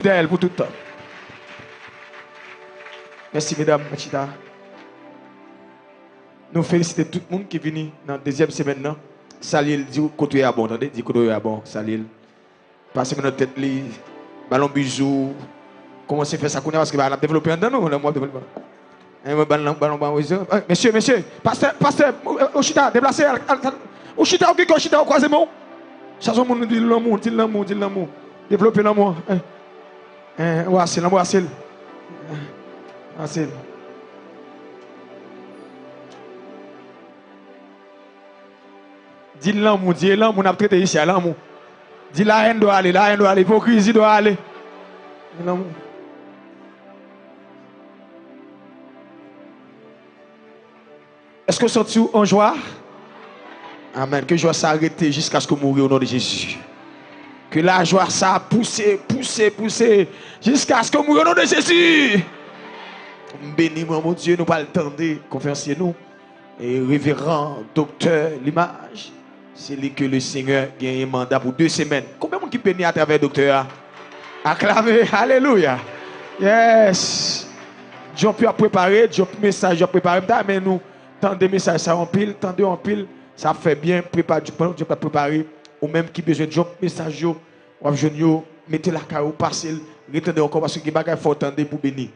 D'elle pour tout le temps. Merci, mesdames, Machita. Nous félicitons tout le monde qui est venu dans la deuxième semaine. Salil, dit côté à bon, attendez, dit côté à bon, Salil. Passez notre tête, ballon bijou. Comment c'est fait ça parce qu'il va développer un dans nous, le mois développement. Monsieur, pasteur, Oshita, déplacez. Oshita, Oshita, croisez-moi. Chaque monde dit l'amour. Développez l'amour. L'amour, c'est. Dis l'amour, on a traité ici à l'amour. Dis la haine doit aller, l'hypocrisie doit aller. L'amour. Est-ce que sorti en joie? Amen. Que joie s'arrête jusqu'à ce que mourir au nom de Jésus. Que la joie ça pousse jusqu'à ce que mourir au nom de Jésus. Bénis-moi mon Dieu, nous pas le temps de conférencier nous. Et révérend docteur L'Image, c'est lui que le Seigneur a un mandat pour 2 semaines. Combien de monde qui bénit à travers docteur? Acclamez, alléluia. Yes. Dieu peut préparer, Dieu message, Dieu préparer, mais nous tant de messages ça en pile, ça fait bien préparer Dieu peut préparer ou même qui besoin de message yo, ou jeune mettez la caille passer, retenez encore parce que il bagay faut attendre pour bénir.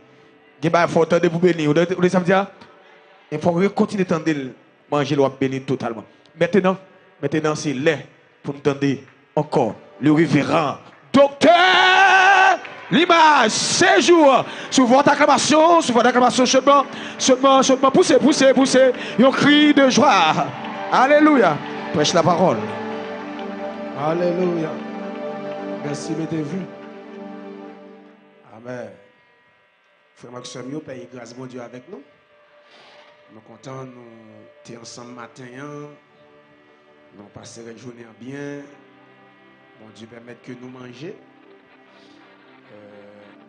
Il faut attendre pour bénir. Vous savez dire il faut continuer à manger le bénir totalement. Maintenant c'est l'heure pour nous tendre encore le révérend docteur L'Image, séjour sur votre acclamation, chaudement, poussez, un cri de joie. Alléluia. Prêche la parole. Alléluia. Merci, mettez-vous. Amen. Frère Maxime, nous payons grâce mon Dieu avec nous. Nous sommes contents, nous sommes ensemble matin. Nous passons la journée bien. Bon Dieu permet que nous mangions.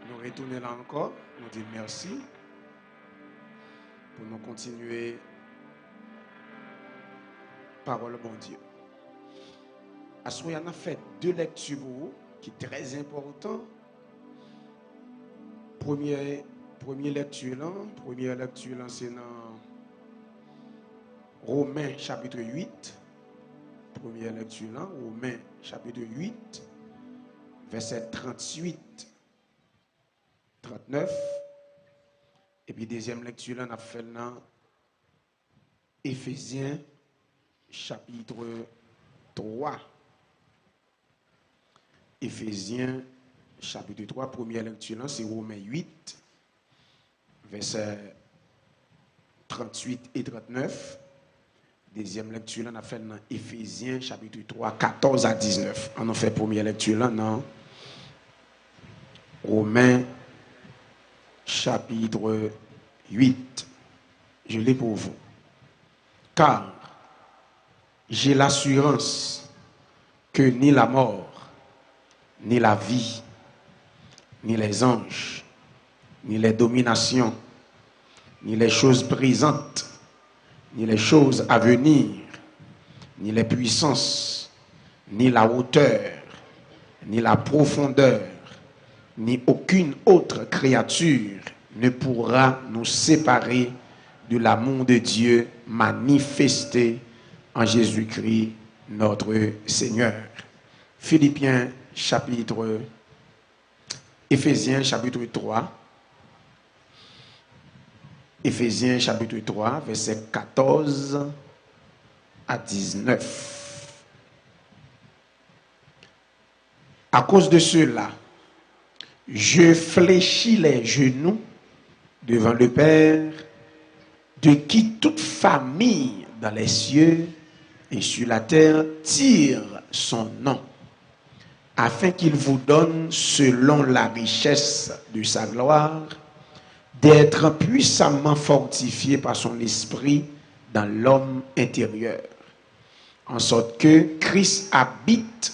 Nous retournons là encore. Nous disons merci. Pour nous continuer. Parole bon Dieu. À ce moment, on a fait 2 lectures pour vous, qui sont très importantes. Première lecture, c'est dans Romains chapitre 8. Première lecture, Romains chapitre 8, verset 38, 39. Et puis deuxième lecture, on a fait dans Éphésiens chapitre 3. Éphésiens chapitre 3, première lecture, c'est Romains 8, versets 38 et 39. Deuxième lecture, on a fait dans Éphésiens chapitre 3, 14 à 19. On a fait première lecture dans Romains chapitre 8. Je l'ai pour vous. Car j'ai l'assurance que ni la mort, ni la vie, ni les anges, ni les dominations, ni les choses présentes, ni les choses à venir, ni les puissances, ni la hauteur, ni la profondeur, ni aucune autre créature ne pourra nous séparer de l'amour de Dieu manifesté en Jésus-Christ notre Seigneur. Éphésiens chapitre 3. Éphésiens chapitre 3, verset 14 à 19. À cause de cela, je fléchis les genoux devant le Père, de qui toute famille dans les cieux et sur la terre tire son nom, afin qu'il vous donne, selon la richesse de sa gloire, d'être puissamment fortifié par son esprit dans l'homme intérieur, en sorte que Christ habite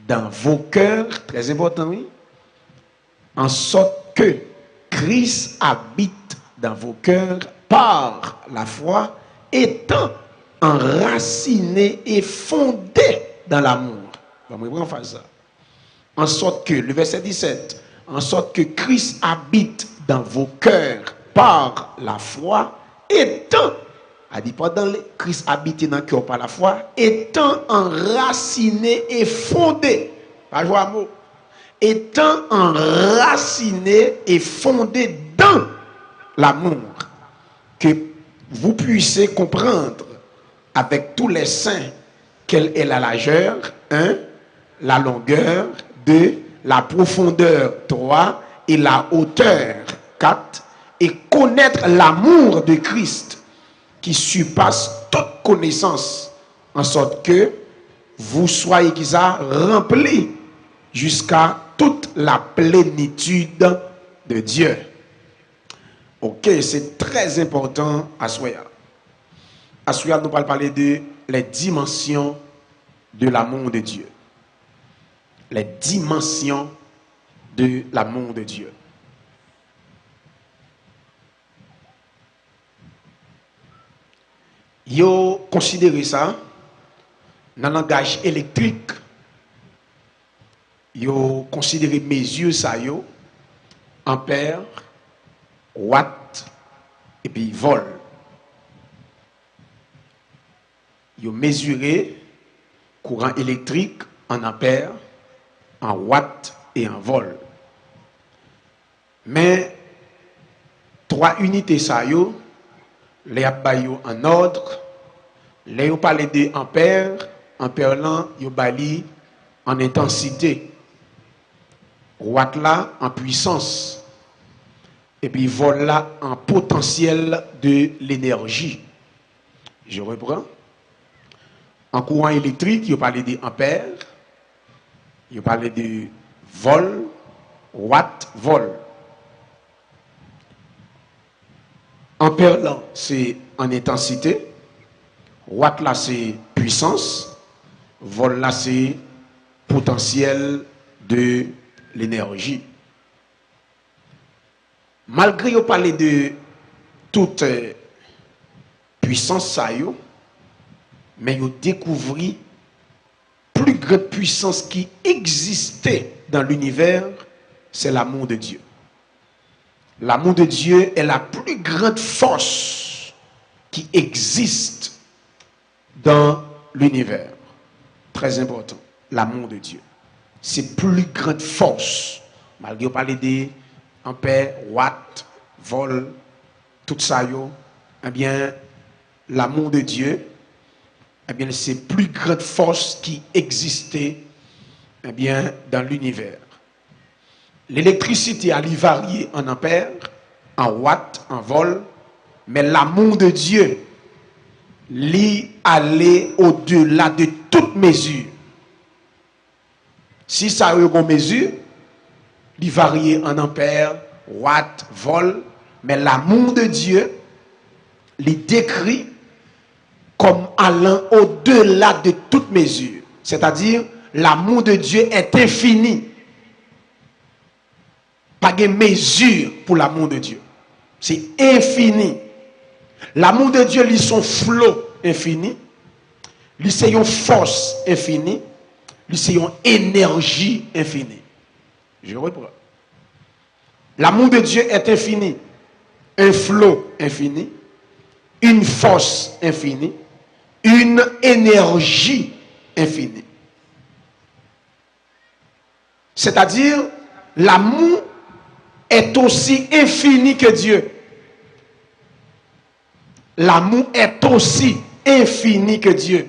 dans vos cœurs, très important, oui, en sorte que Christ habite dans vos cœurs par la foi, étant enraciné et fondé dans l'amour. On va faire ça. En sorte que, le verset 17, en sorte que Christ habite dans vos cœurs par la foi, étant, a dit pas dans les, Christ habite dans le cœur par la foi, étant enraciné et fondé, pas jouer à mot, étant enraciné et fondé dans l'amour, que vous puissiez comprendre avec tous les saints quelle est la largeur, 1, la longueur, 2, la profondeur, 3, et la hauteur, 4, et connaître l'amour de Christ qui surpasse toute connaissance, en sorte que vous soyez remplis jusqu'à toute la plénitude de Dieu. Ok, c'est très important à Soya. À Soya, nous allons parler de les dimensions de l'amour de Dieu. Les dimensions de l'amour de Dieu. Yo considérez ça dans le langage électrique. Yo considérez mesure ça yo ampère, watt et puis volt. Yo mesuré courant électrique en ampère, en watt et en volt. Mais trois unités ça yo les abayou en ordre, les yo parlé de ampère, ampère là yo bali en intensité, watt là en puissance, et puis volt là en potentiel de l'énergie. Je reprends. En courant électrique, yo parlé de ampère, yo parlé de volt, watt, volt. Ampère là, c'est en intensité. Watt là, c'est puissance. Volt là, c'est potentiel de l'énergie. Malgré yo parler de toute puissance ça yo, mais yo découvrit plus grande puissance qui existait dans l'univers, c'est l'amour de Dieu. L'amour de Dieu est la plus grande force qui existe dans l'univers. Très important. L'amour de Dieu. C'est plus grande force. Malgré on parle des ampères, watts, volt, tout ça, eh bien, l'amour de Dieu, eh bien, c'est plus grande force qui existait, eh bien, dans l'univers. L'électricité a varié en ampères, en watts, en vol, mais l'amour de Dieu lui allait au-delà de toute mesure. Si ça a eu une mesure, il variait en ampères, watts, vol, mais l'amour de Dieu lui décrit comme allant au-delà de toute mesure. C'est-à-dire, l'amour de Dieu est infini. Pas de mesure pour l'amour de Dieu. C'est infini. L'amour de Dieu, lui, son flot infini. Lui, c'est une force infinie. Lui, c'est une énergie infinie. Je reprends. L'amour de Dieu est infini. Un flot infini. Une force infinie. Une énergie infinie. C'est-à-dire, l'amour est aussi infini que Dieu. L'amour est aussi infini que Dieu.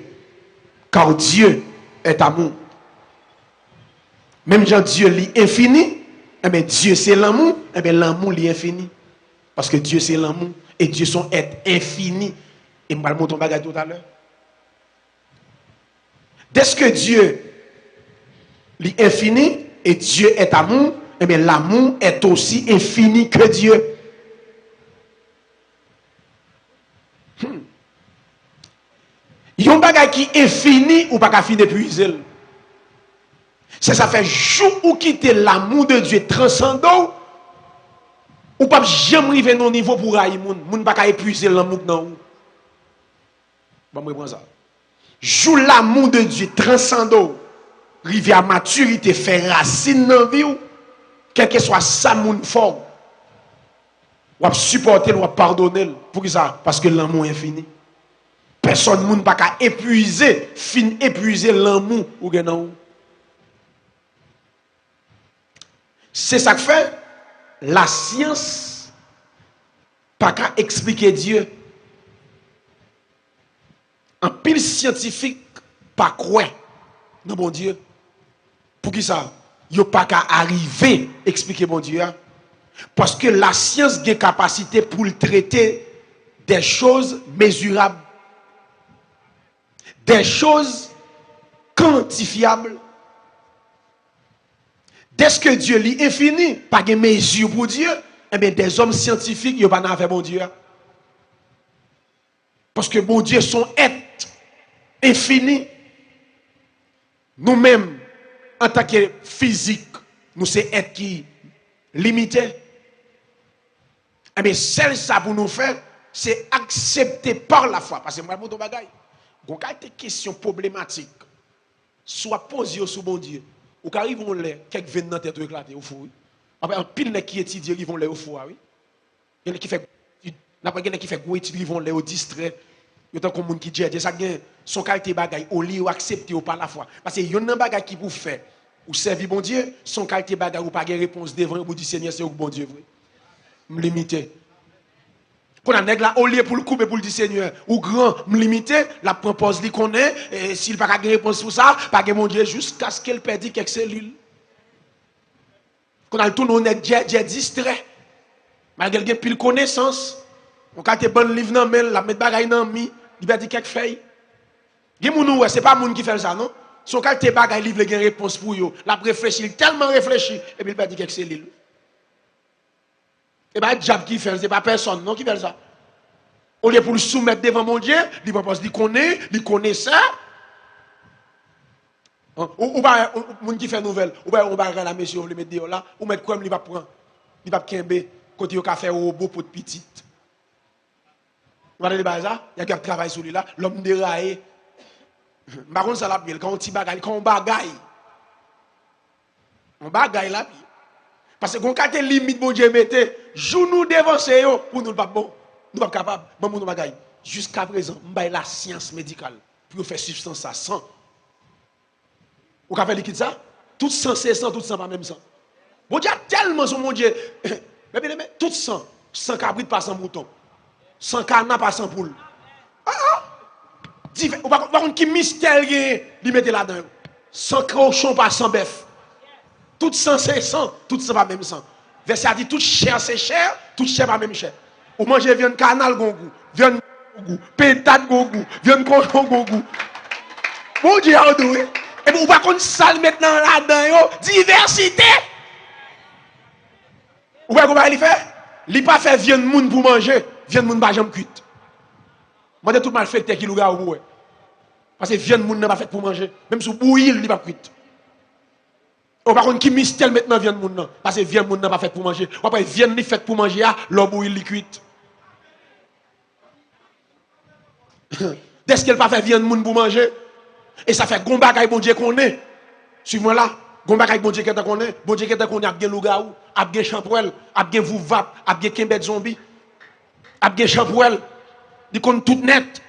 Car Dieu est amour. Même quand Dieu est infini, eh bien Dieu c'est l'amour, eh bien l'amour est infini. Parce que Dieu c'est l'amour et Dieu son être infini. Et je vais montrer un bagage tout à l'heure. Dès que Dieu est infini et Dieu est amour, eh bien l'amour est aussi infini que Dieu. Il y a un bagage qui est infini ou pas qu'à finir d'épuiser. C'est ça fait jour ou quitter l'amour de Dieu transcendant ou pas jamais arriver à un niveau pour haïr moun. Moun pas qu'à épuiser l'amour dans ou. Bon, moi prends ça. Joue l'amour de Dieu transcendant, rivière à maturité, fait racine dans la vie ou. quel que soit ça, moun fort, ou à supporter, ou à pardonner. Pour ça? Parce que l'amour est infini. Personne ne peut pas épuiser l'amour ou non. C'est ça que fait la science pas qu'à expliquer Dieu. Un pile scientifique pas quoi non bon Dieu. Pour qui ça? Yo pas qu'à arriver expliquer bon Dieu. Parce que la science a capacité pour le traiter des choses mesurables, des choses quantifiables. Dès que Dieu est infini, pas de mesure pour Dieu, eh bien des hommes scientifiques, ils n'ont pas fait bon Dieu. Parce que bon Dieu, son être infini. Nous-mêmes, en tant que physique, nous sommes être qui limité. Eh bien, celle ça pour nous faire, c'est accepter par la foi. Parce que moi, mon bagage, quand il y a des questions problématiques, soit posées sur bon Dieu, ou quand ils vont les, quelques viennent dans tête éclater au fou. Après, un pile qui étudie, ils vont les au fou, oui. Il y en a qui fait, qui fait gros études, ils vont les au distrait. Il y a des gens qui disent, ça gagne son qualité bagaille, au lieu d'accepter ou par la foi. Parce que il y a un bagage qui pour faire, ou servir bon Dieu, son qualité bagaille ou pas de réponse devant ou du Seigneur, c'est au bon Dieu, vrai. Me limiter. Quand on a là au lieu pour le couper pour le Seigneur ou grand me limiter, la propose lui connaît et s'il pas de réponse pour ça, pas de mon Dieu jusqu'à ce qu'elle perde quelques cellules. Quand on a tout on est distrait. Malgré qu'il pile connaissance, on quand bon livre dans mail, la mettre bagaille dans mi, il perd quelques feuilles. Gen moun ouais, c'est pas moun qui fait ça non. Son qualité bagaille livre gen réponse pour yo. La réfléchir tellement réfléchi et puis il perd quelques cellules. Et bien, diable qui fait, ce n'est pas personne non, qui fait ça. Au lieu pour le soumettre devant mon Dieu, il propose, il connaît ça. Ou pas, moun qui fait nouvelle, ou pas, on va regarder la monsieur, on le met dehors là, ou mettre quoi, il va prendre, il va kembe, côté il va faire un robot pour petite. Vous voyez ça? Il y a quelqu'un qui travaille sur lui là, l'homme déraillé. Par contre, ça l'a bien, quand on t'y bagaille, quand on bagaille là, parce que quand on a limite, bon Dieu, mettez, joue nous devant ces pour nous pas bon. Nous pas capables, bon nous bagaille. Jusqu'à présent, on a la science médicale pour faire substance à 100. Vous avez liquide ça? Tout sang c'est 100, tout sang pas même 100. Bon Dieu tellement son mon Dieu. Mais tout sang, 100 cabrit pas 100 mouton. 100 canard pas 100 poule. Ou par contre qui mystère il mettez là-dedans. 100 cochon pas 100 bœuf. Tout sang c'est 100, tout sang pas même 100. Verset a dit tout chair c'est chair, tout chair pas même chair. Ou manger viande canal gon goût, viande goût, pétade gon goût, viande cochon gon goût. Bon Dieu a doué. Et vous par contre ça maintenant là-dedans diversité. Ou pas comment il fait? Il pas fait viande moun pour manger, viande moun pas jamais cuite. Moi de tout mal fait qui louga ou parce que viande moun n'a pas fait pour manger, même sous bouillir il pas cuite. Ou par contre qui mystère maintenant viande moun nan parce que viande moun n'a pas fait pour manger. Ou après viande li fait pour manger l'eau bouillir li cuite. Dès qu'elle pas fait viande moun pour manger et ça fait gon bagay bon Dieu connaît. Suivez-moi là. Gon bagay bon Dieu qui t'a connaît, bon Dieu qui t'a connaît a bien lougaou, a bien champrel, a bien vouvap, a bien kembet zombie, a bien champrel. Il connaît tout net.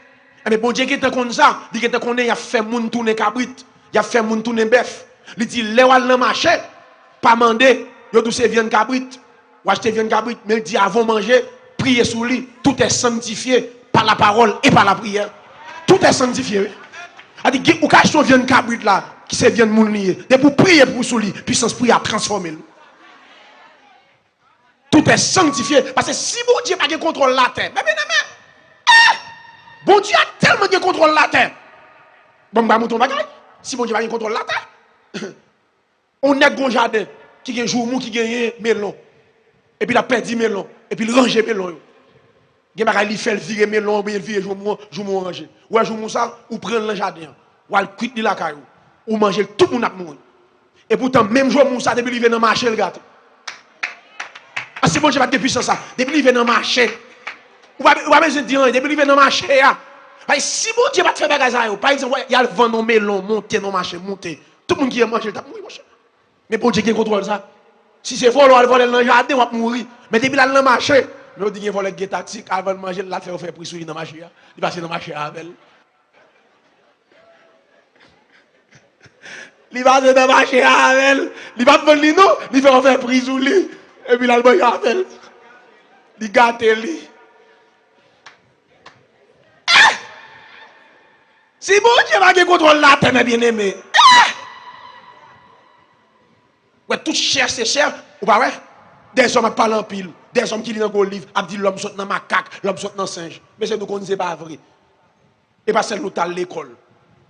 Mais bon Dieu qui t'a connaît ça, il qui t'a connaît, il a fait moun tourner cabrit, il a fait moun tourner bœuf. Il dit les wal nan marché, pas mandé, yo tout c'est viande cabrit, ou acheter viande cabrit, mais il dit avant manger, prier sous lui, tout est sanctifié par la parole et par la prière. Tout est sanctifié. Il dit ou cache ton viande cabrit là, qui c'est viande moun lié, de pour prier pour sous lui, puissance prière transformer. Tout est sanctifié parce que si bon Dieu pas de contrôle la terre, bon Dieu a tellement de contrôle la terre. Bon bah mouton bagay, si bon Dieu pas de contrôle la terre. On est gon jardin qui gagne jour mou qui gagne melon et puis il a perdu melon et puis il range melon. Gen bagay li fait virer melon ou bien virer jour mou ranger. Ou jour mou ça ou prendre le jardin ou al cuit de la caillou ou manger tout moun a mourir. Et pourtant même jour mou ça depuis il vient dans marché le gâteau. Ah c'est bon j'ai pas de puissance ça. Depuis il vient dans marché. Ou pas besoin de dire depuis il vient dans marché là. Si bon Dieu pas te faire bagay ça par exemple il y a le vent dans melon monter dans marché monter. Tout le monde qui a mangé le tape, oui, mon cher. Mais bon Dieu qui contrôle ça. Si c'est vol, on va voler dans le jardin, on va mourir. Mais depuis là, on a marché. Mais on dit qu'il faut les tactique avant de manger, là, faire prix sur lui dans le marché. Il passe dans le marché avec. Il va dans le marché avec. Il va prendre lui, non. Il fait faire prix sur lui. Et puis là, il va avec. Il gâte lui. Si bon Dieu va contrôler la terre, mes bien-aimés. Ouais, tout cher, c'est cher. Ou pas, ouais? Des hommes qui parlent en pile. Des hommes qui lisent dans le livre. Qui disent l'homme saute dans macaque, l'homme saute dans singe. Mais c'est nous qu'on ne sait pas vrai. Et pas celle nous à l'école.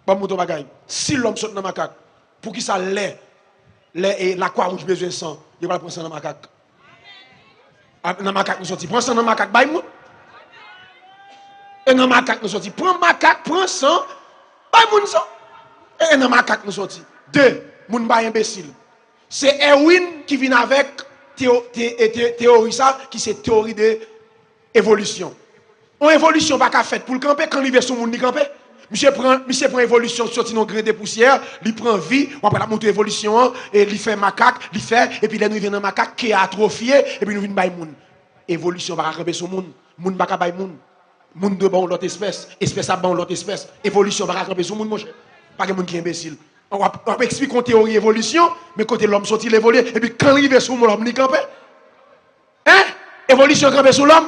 Pas mon bagage. Si l'homme saute dans macaque, pour qui ça l'est, et la croix rouge besoin de sang, il va prendre ça dans macaque. Dans macaque nous sorti. Prends ça dans macaque, bye moun. Et dans macaque nous sorti. Prends macaque, prends sang. Pas moun ça. Et dans macaque nous sorti. Deux, moun ba imbécile. C'est Erwin qui vient avec théorie ça, qui c'est théorie de évolution. En évolution pas qu'à faire pour le camper quand il vient sur moun il camper. Monsieur prend évolution sorti dans grain de poussière, il prend vie, on après la monter évolution et il fait macaque, il fait et puis là nous vient dans macaque qui est atrophié et puis nous vient bay moun. Évolution pas camper sur moun, moun pas bay moun. Moun de bon l'autre espèce a bon l'autre espèce. Évolution va rattraper sur moun mon cher. Pas que moun qui est imbécile. On va expliquer en théorie évolution, mais côté l'homme sorti l'évoluer et puis quand il arrive sur l'homme il camper. Hein? Évolution camper sur l'homme.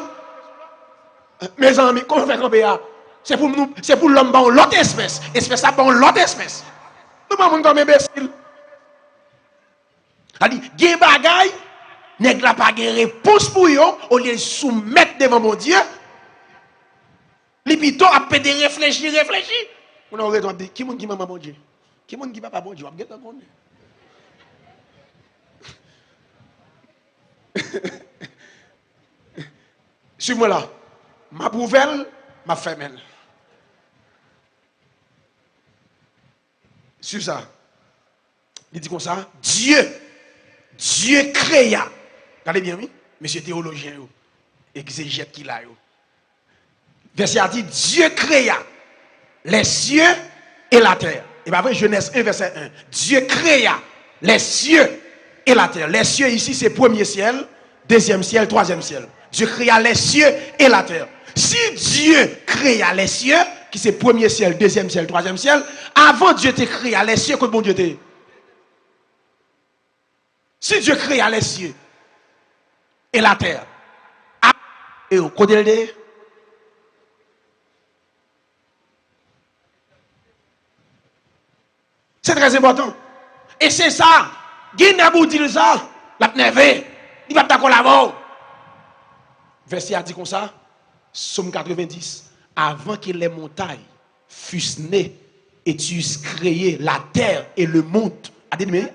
Mes amis, comment faire camper là? C'est pour l'homme bon l'autre espèce. Espèce a bon l'autre espèce. Nous pas moun comme imbécile. A dit, gen bagay, nèg la pas gen réponse pour yo, au lieu de soumettre devant mon Dieu. Les pitons a pédé réfléchir. On a regardé qui monde qui maman bon Dieu. Qui monde qui papa bon Dieu. On va connaître. Suis-moi là. Ma pouvelle, ma femelle. Sur ça. Il dit comme ça. Dieu créa. Regardez bien, oui. Monsieur théologien, exégète qui l'a. Verset a dit, Dieu créa les cieux et la terre. Et bien, après, Genèse 1, verset 1. Dieu créa les cieux et la terre. Les cieux ici, c'est premier ciel, deuxième ciel, troisième ciel. Dieu créa les cieux et la terre. Si Dieu créa les cieux, qui c'est premier ciel, deuxième ciel, troisième ciel, avant Dieu te créa les cieux, que bon Dieu te. Si Dieu créa les cieux et la terre, et au côté de c'est très important. Et c'est ça. Guinabou dit ça. La pneuvé. Il va pas collaborer. Verset a dit comme ça. Somme 90. Avant que les montagnes fussent nées et tu eussent créé la terre et le monde.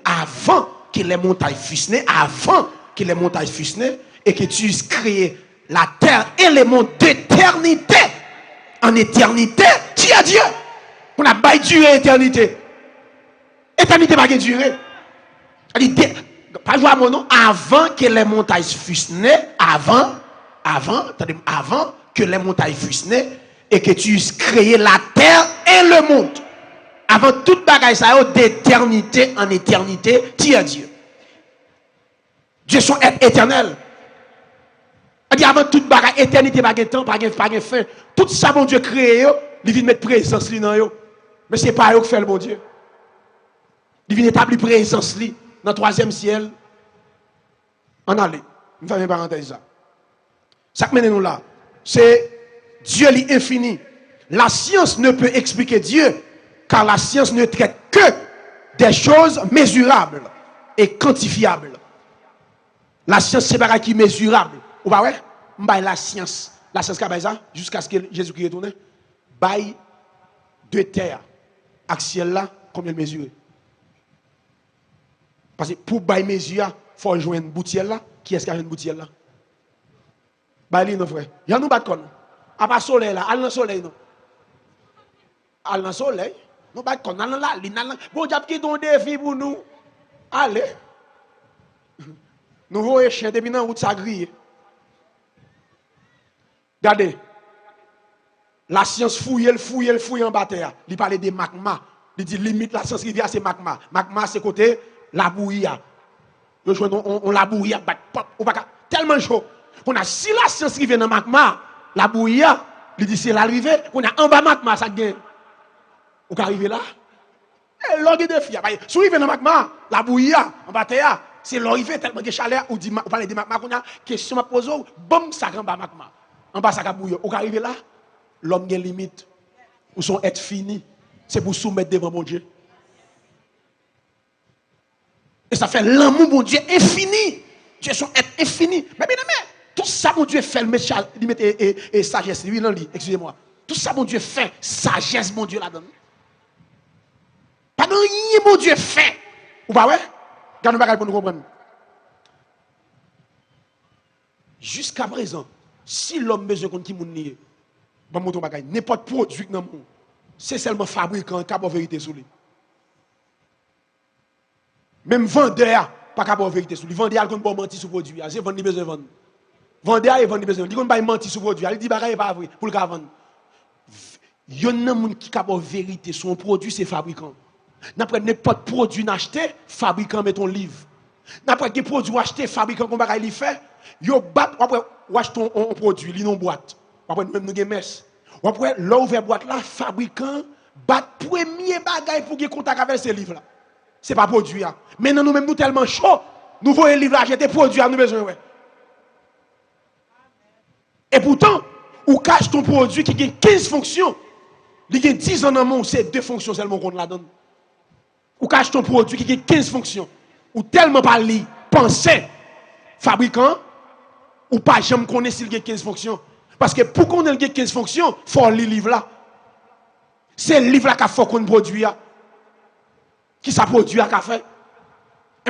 Avant que les montagnes fussent nées. Avant que les montagnes fussent nées. Et que tu eusses créé la terre et le monde d'éternité. En éternité. Tu as Dieu. On a baillé durée éternité. Éternité va durer. Pas jouer à mon nom. Avant que les montagnes fussent nées, avant que les montagnes fussent nées, et que tu eusses créé la terre et le monde. Avant toute bagaille ça d'éternité en éternité, tu es Dieu. Dieu son être éternel. Avant toute bagaille, éternité, pas de temps, pas de fin. Tout ça, mon Dieu créé, il vient mettre présence dans yo. Mais ce n'est pas eux qui fait le bon Dieu. Il vient établir présence dans le troisième ciel. En aller. Je vais faire une parenthèse. Ça que mène nous là. C'est Dieu l'infini. La science ne peut expliquer Dieu, car la science ne traite que des choses mesurables et quantifiables. La science, c'est pas qui est mesurable. Ou pas ouais? La science qu'a ça jusqu'à ce que Jésus-Christ retourne. Bail de terre. Axiel là, combien de mesures? Parce que pour bail mesure, il faut joindre une boutielle là. Qui est-ce qui a une boutielle là? Bail non frère. Il y a nous battre con. À pas soleil là, al dans soleil non. Al dans soleil. Nous battre con al là, bon diable qui don défi pour nous. Allez. Nous voyons chien depuis dans route ça grille. Regardez. La science fouille en bataille. Il parle de magma. Il dit limite la science rivière c'est magma. Magma c'est côté la bouillie. Yo joué on la bouillie bat pop ou pas tellement chaud. On a si la science rive dans magma, la bouillie, il dit c'est l'arrivée, on a en bas magma ça gagne. Ou ka arriver là? Et l'orgue de fia, si rive dans magma, la bouillie en bas terre, c'est l'arrivée tellement de chaleur ou dit parler de magma qu'on a question m'a poser, bam ça en bas magma. En bas ça ka bouillir. Ou ka arriver là? L'homme a limite. Ou son être fini. C'est pour soumettre devant mon Dieu. Et ça fait l'amour, mon Dieu, infini. Dieu son être infini. Mais bien aimé, tout ça, mon Dieu, fait le mettre et sagesse. Oui, non, excusez-moi. Tout ça, mon Dieu, fait sagesse, mon Dieu, là-dedans. Pas de rien, mon Dieu, fait. Ou pas, ouais? Gardez nous pour nous comprendre. Jusqu'à présent, si l'homme besoin qu'on qui moun nié, bon, mon bagay, n'importe produit dans le monde, c'est seulement fabricant qui a la vérité sur lui. Même vendeur, pas capable de vérité sur lui. Vendeur, il ne peut pas mentir sur le produit. C'est vendre, il besoin de vendre. Vendeur, il vend, il besoin de vendre. Il ne peut pas mentir sur le produit. Il dit, bagay pas vrai pour le vendre. Il y a un monde qui est capable de vérité sur un produit, c'est fabricant. N'après n'importe produit acheté, fabricant met ton livre. N'après quel produit acheté, fabricant qu'on bagay il fait, yo bat après achète un produit, li non boîte. Après même nous gen messe. Après l'ouvert boîte là, fabricant bat premier bagay pour qu'il contact avec ce livre là. C'est pas produit. Maintenant, nous-mêmes, nous tellement chaud, nous voyons le livre là, acheter produit, nous besoin. Ouais. Et pourtant, ou cache ton produit qui a 15 fonctions, il y a 10 ans dans le monde, c'est 2 fonctions seulement qu'on la donne. Ou cache ton produit qui a 15 fonctions, ou tellement pas li, penser, fabricant, ou pas jamais connaître s'il y a 15 fonctions. Parce que pour qu'on ait 15 fonctions, il faut lire le livre là. C'est le livre là qu'il faut qu'on produit. Qui ça produit à café?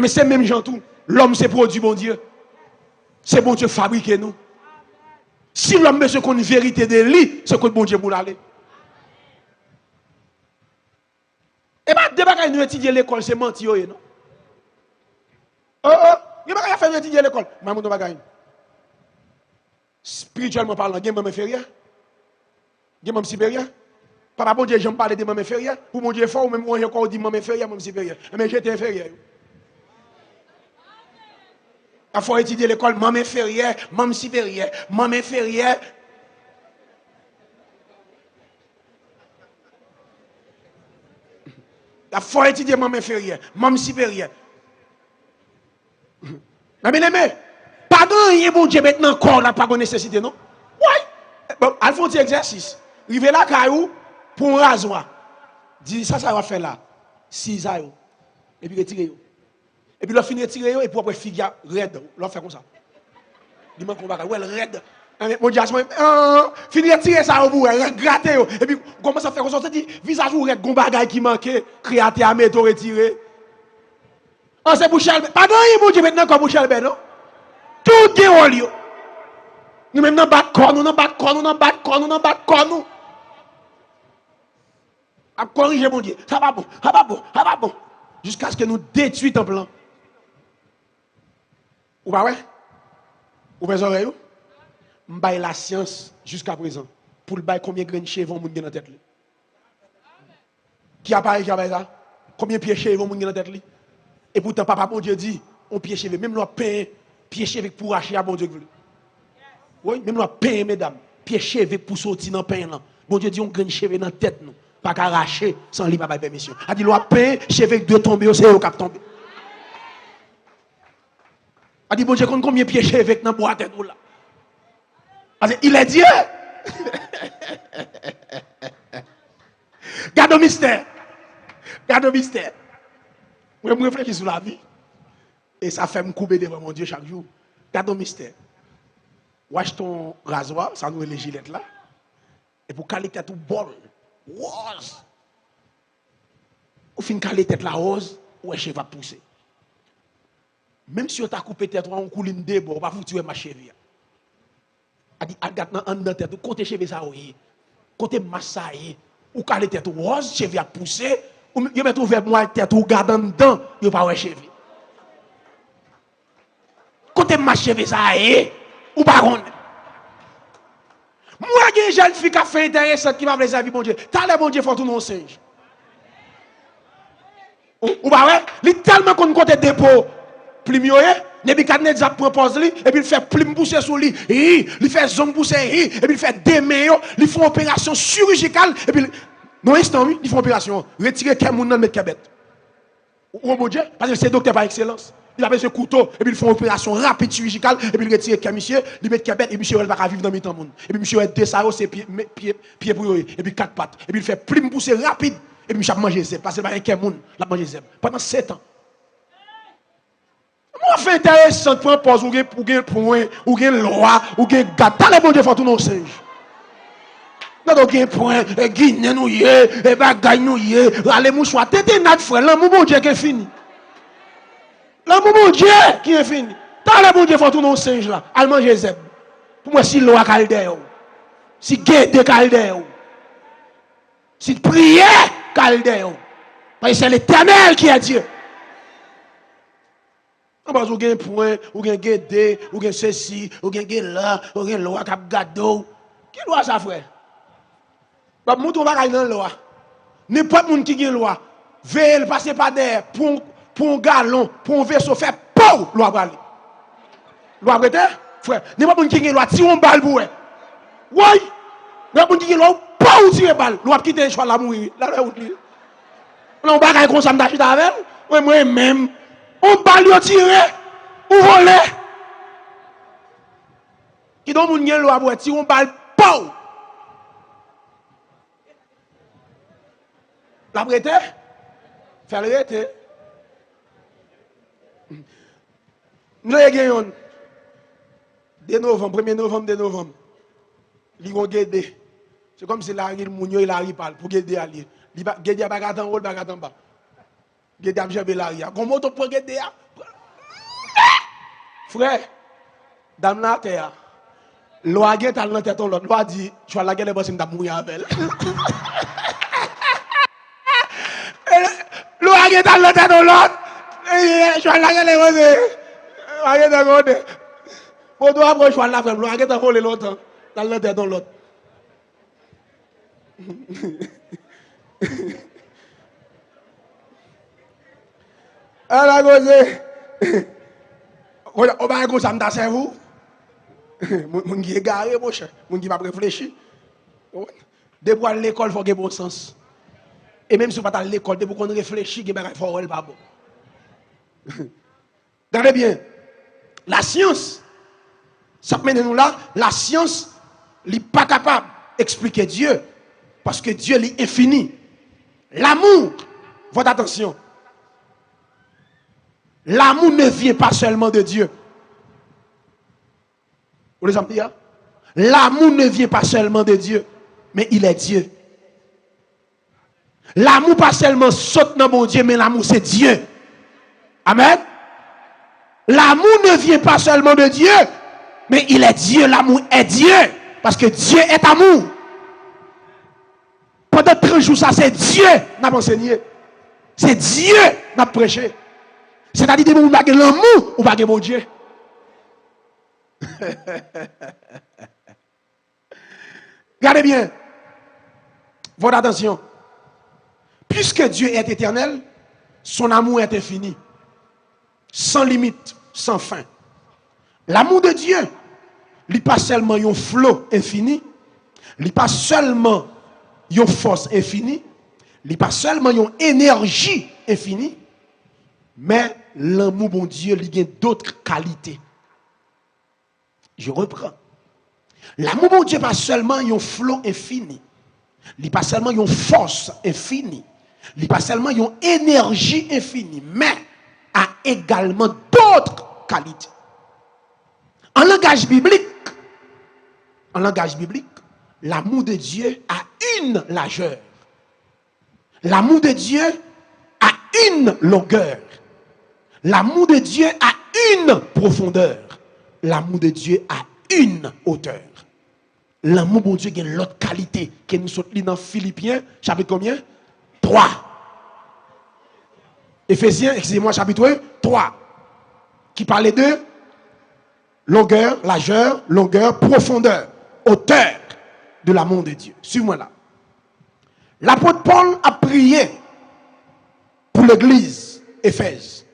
Mais c'est même gens tout. L'homme c'est produit, bon Dieu. C'est bon Dieu fabriquer nous. Si l'homme besoin qu'on une vérité de lui, c'est que bon Dieu pour l'aller. Et bien, dès que nous étudions l'école, c'est mentir, non? Il n'y a pas faire étudier l'école. Maman, nous spirituellement parlant, il y a un inférieur. Il y a un supérieur. Papa, bon Dieu, j'aime parler de maman inférieure. Pour mon Dieu fort, ou même moi, j'ai encore dit maman inférieure, maman supérieure. Mais j'étais inférieur. Il faut étudier l'école, maman inférieure, maman supérieure, maman inférieure. Il faut étudier maman inférieure, maman supérieure. Mais bien aimé, pas de rien, bon Dieu, maintenant, encore, là, pas de nécessité, non? Oui. Bon, il faut un petit exercice. Rive là, caillou. Pour un rasoir, dis ça va faire là, 6 ans, et puis retirer. Et puis, l'on finit de retirer, et puis après, figa raide, l'on fait comme ça. Dis-moi qu'on va, ouais, raide. Mon Dieu, fini de tirer ça au bout, gratter, et puis, comment ça fait comme ça, dit, visage ou raide, gon bagay qui manquait, créaté à mettre, retirer. Oh, c'est Bouchel, pardon, mon Dieu, maintenant, comme Bouchel, non? Tout est au lieu. Nous, même, nous battons corps, nous battons corps, nous battons corps, nous battons corps, nous. À corriger mon Dieu. Ça va bon, ça va bon, ça va bon. Jusqu'à ce que nous détruisons ton plan. Ou pas ouais? Ou pas oreilles? M'baille la science jusqu'à présent. Pour le bail combien de grains de cheveux vont dans la tête? Qui apparaît qui a ça? Combien de pieds cheveux vont dans la tête? Et pourtant, papa, bon Dieu dit, on pied cheveux, même le pain, pied cheveux pour acheter à bon Dieu. Oui, même le pain, mesdames, pied cheveux pour sortir dans le pain. Bon Dieu dit, on grain de cheveux dans la tête. Non. Pas qu'arracher sans lui pas permission. A dit loi pain, cheveux de tomber, c'est au cap tomber. A dit bon Dieu combien pieds cheveux dans boîte tout là. Parce il est Dieu. Garde le mystère. Garde le mystère. Moi je réfléchis sur la vie et ça fait me couper devant mon Dieu chaque jour. Garde le mystère. Wash ton rasoir, ça nous les gilettes là. Et pour caler tête tout bol. Rose. Au fin caler tête la rose, ouais cheveux va pousser. Même si on t'a coupé tête, on couline de bon, pas foutu ma cheville. A dit agat nan an tête, côté cheveux ça oui. Côté massaille, ou caler tête rose, cheveux a pousser, ou yo met ouvert moi tête ou garde dedans, yo pas ouais cheveux. Côté ma cheveux ça ou pas connait. Moi, j'ai une jeune fille qui a fait intéressant qui m'a fait la vie, bon Dieu. T'as l'air, bon Dieu, faut tout non singe. Ou pas, ouais? Il est tellement qu'on côté dépôt plume yo, Nebuchadnezzar prend pose li, et puis il fait plume pousser sur lui, il fait zone pousser, et puis il fait des mains, il fait opération chirurgicale, et puis, dans l'instant, il fait opération, retirer quel monde dans le mettre bête. Ou bon Dieu, parce que c'est docteur par excellence. Il appelle ce couteau, et puis il fait une opération rapide chirurgicale, et puis il retire le monsieur, il met le bête, et monsieur, il va vivre dans le temps monde. Et puis monsieur, il descend, c'est pied pour eux, et puis 4 pattes, et puis il fait plume pousser rapide, et puis monsieur a mangé zèbre, parce que il n'y a pas monde, il a mangé zèbre. Pendant 7 ans. Moi, fait intéressant de prendre pause, ou gen point, ou gen loi, ou gen gâte. T'as les bon Dieu, faut tout nos singes. Nous avons un point, Guinée nous y est, et bagay nous y est, allez mouchoir, t'es notre frère, l'amour bon Dieu qui est fini. L'amour bon Dieu qui est fini. T'as les bon Dieu, faut tout nos singes là, allez manger zèbre. Pour moi, si loi calde, si guette calde, si prière calde, parce que c'est l'Éternel qui est Dieu. Parce que vous avez un point, vous avez un guette, vous avez ceci, vous avez là, vous avez loi qui a gado. Qui loi ça, frère? Bah, nous ne pas dans la loi. N'importe qui qui a une loi, veille passer par derrière pour un galon, pour un vaisseau, fait POU! Loi brali. Loi brete, frère. N'importe qui a une loi, tire un balle pour eux. Oui! N'importe qui a une loi, POU! Tire un balle. Loi quitte le choix la mourir. Là, là, on va faire comme ça, m'achète avec. Moi-même, on balle tirer, ou voler. Qui donne une loi pour tirer un balle, POU! La prêter? Faire le rete? Nous avons 2 novembre, 1er novembre, 2 novembre. Ils vont guider. C'est comme si l'arrière mounio il arrive pour guider allié. Guider pas en haut, pas en bas. Guider a jamais l'arrière. Comment on peut guider? Frère, dans la terre, loi guette dans la tête l'autre. Loi dit, je vais la guerre parce que je vais mourir avec elle. Loi guette dans la tête l'autre. Je vais la guerre parce que je vais pour toi, après, je vais la faire. Loi guette dans l'autre. Dans la tête l'autre. Alors, on va go ça me cerveau. Mon qui est garé mon cher, mon qui va réfléchir. Depuis à l'école faut que bon sens. Et même si on pas à l'école, depuis qu'on réfléchit, il faut elle pas bon. Regardez bien. La science ça mène nous là, la science n'est pas capable d'expliquer Dieu parce que Dieu est infini. L'amour, votre attention. L'amour ne vient pas seulement de Dieu. Vous les entendez? L'amour ne vient pas seulement de Dieu, mais il est Dieu. L'amour pas seulement saute dans mon Dieu, mais l'amour c'est Dieu. Amen. L'amour ne vient pas seulement de Dieu, mais il est Dieu. L'amour est Dieu. Parce que Dieu est amour. Pendant 30 jours, ça c'est Dieu qui n'a enseigné. C'est Dieu qui n'a prêché. C'est-à-dire que vous n'avez pas l'amour ou pas mon Dieu. Regardez bien. Votre attention. Puisque Dieu est éternel, son amour est infini. Sans limite, sans fin. L'amour de Dieu, il n'est pas seulement un flot infini, il n'est pas seulement une force infinie, il n'est pas seulement une énergie infinie, mais l'amour de Dieu, il a d'autres qualités. Je reprends. L'amour de Dieu n'est pas seulement un flot infini, il n'est pas seulement une force infinie, il n'est pas seulement une énergie infinie, mais a également d'autres qualités. En langage biblique, l'amour de Dieu a une largeur. L'amour de Dieu a une longueur. L'amour de Dieu a une profondeur. L'amour de Dieu a une hauteur. L'amour de Dieu a l'autre qualité que nous sommes dans Philippiens, chapitre combien? 3. Éphésiens, excusez-moi, chapitre 3. Qui parlait de longueur, largeur, longueur, profondeur, hauteur de l'amour de Dieu. Suis-moi là. L'apôtre Paul a prié pour l'église Éphèse,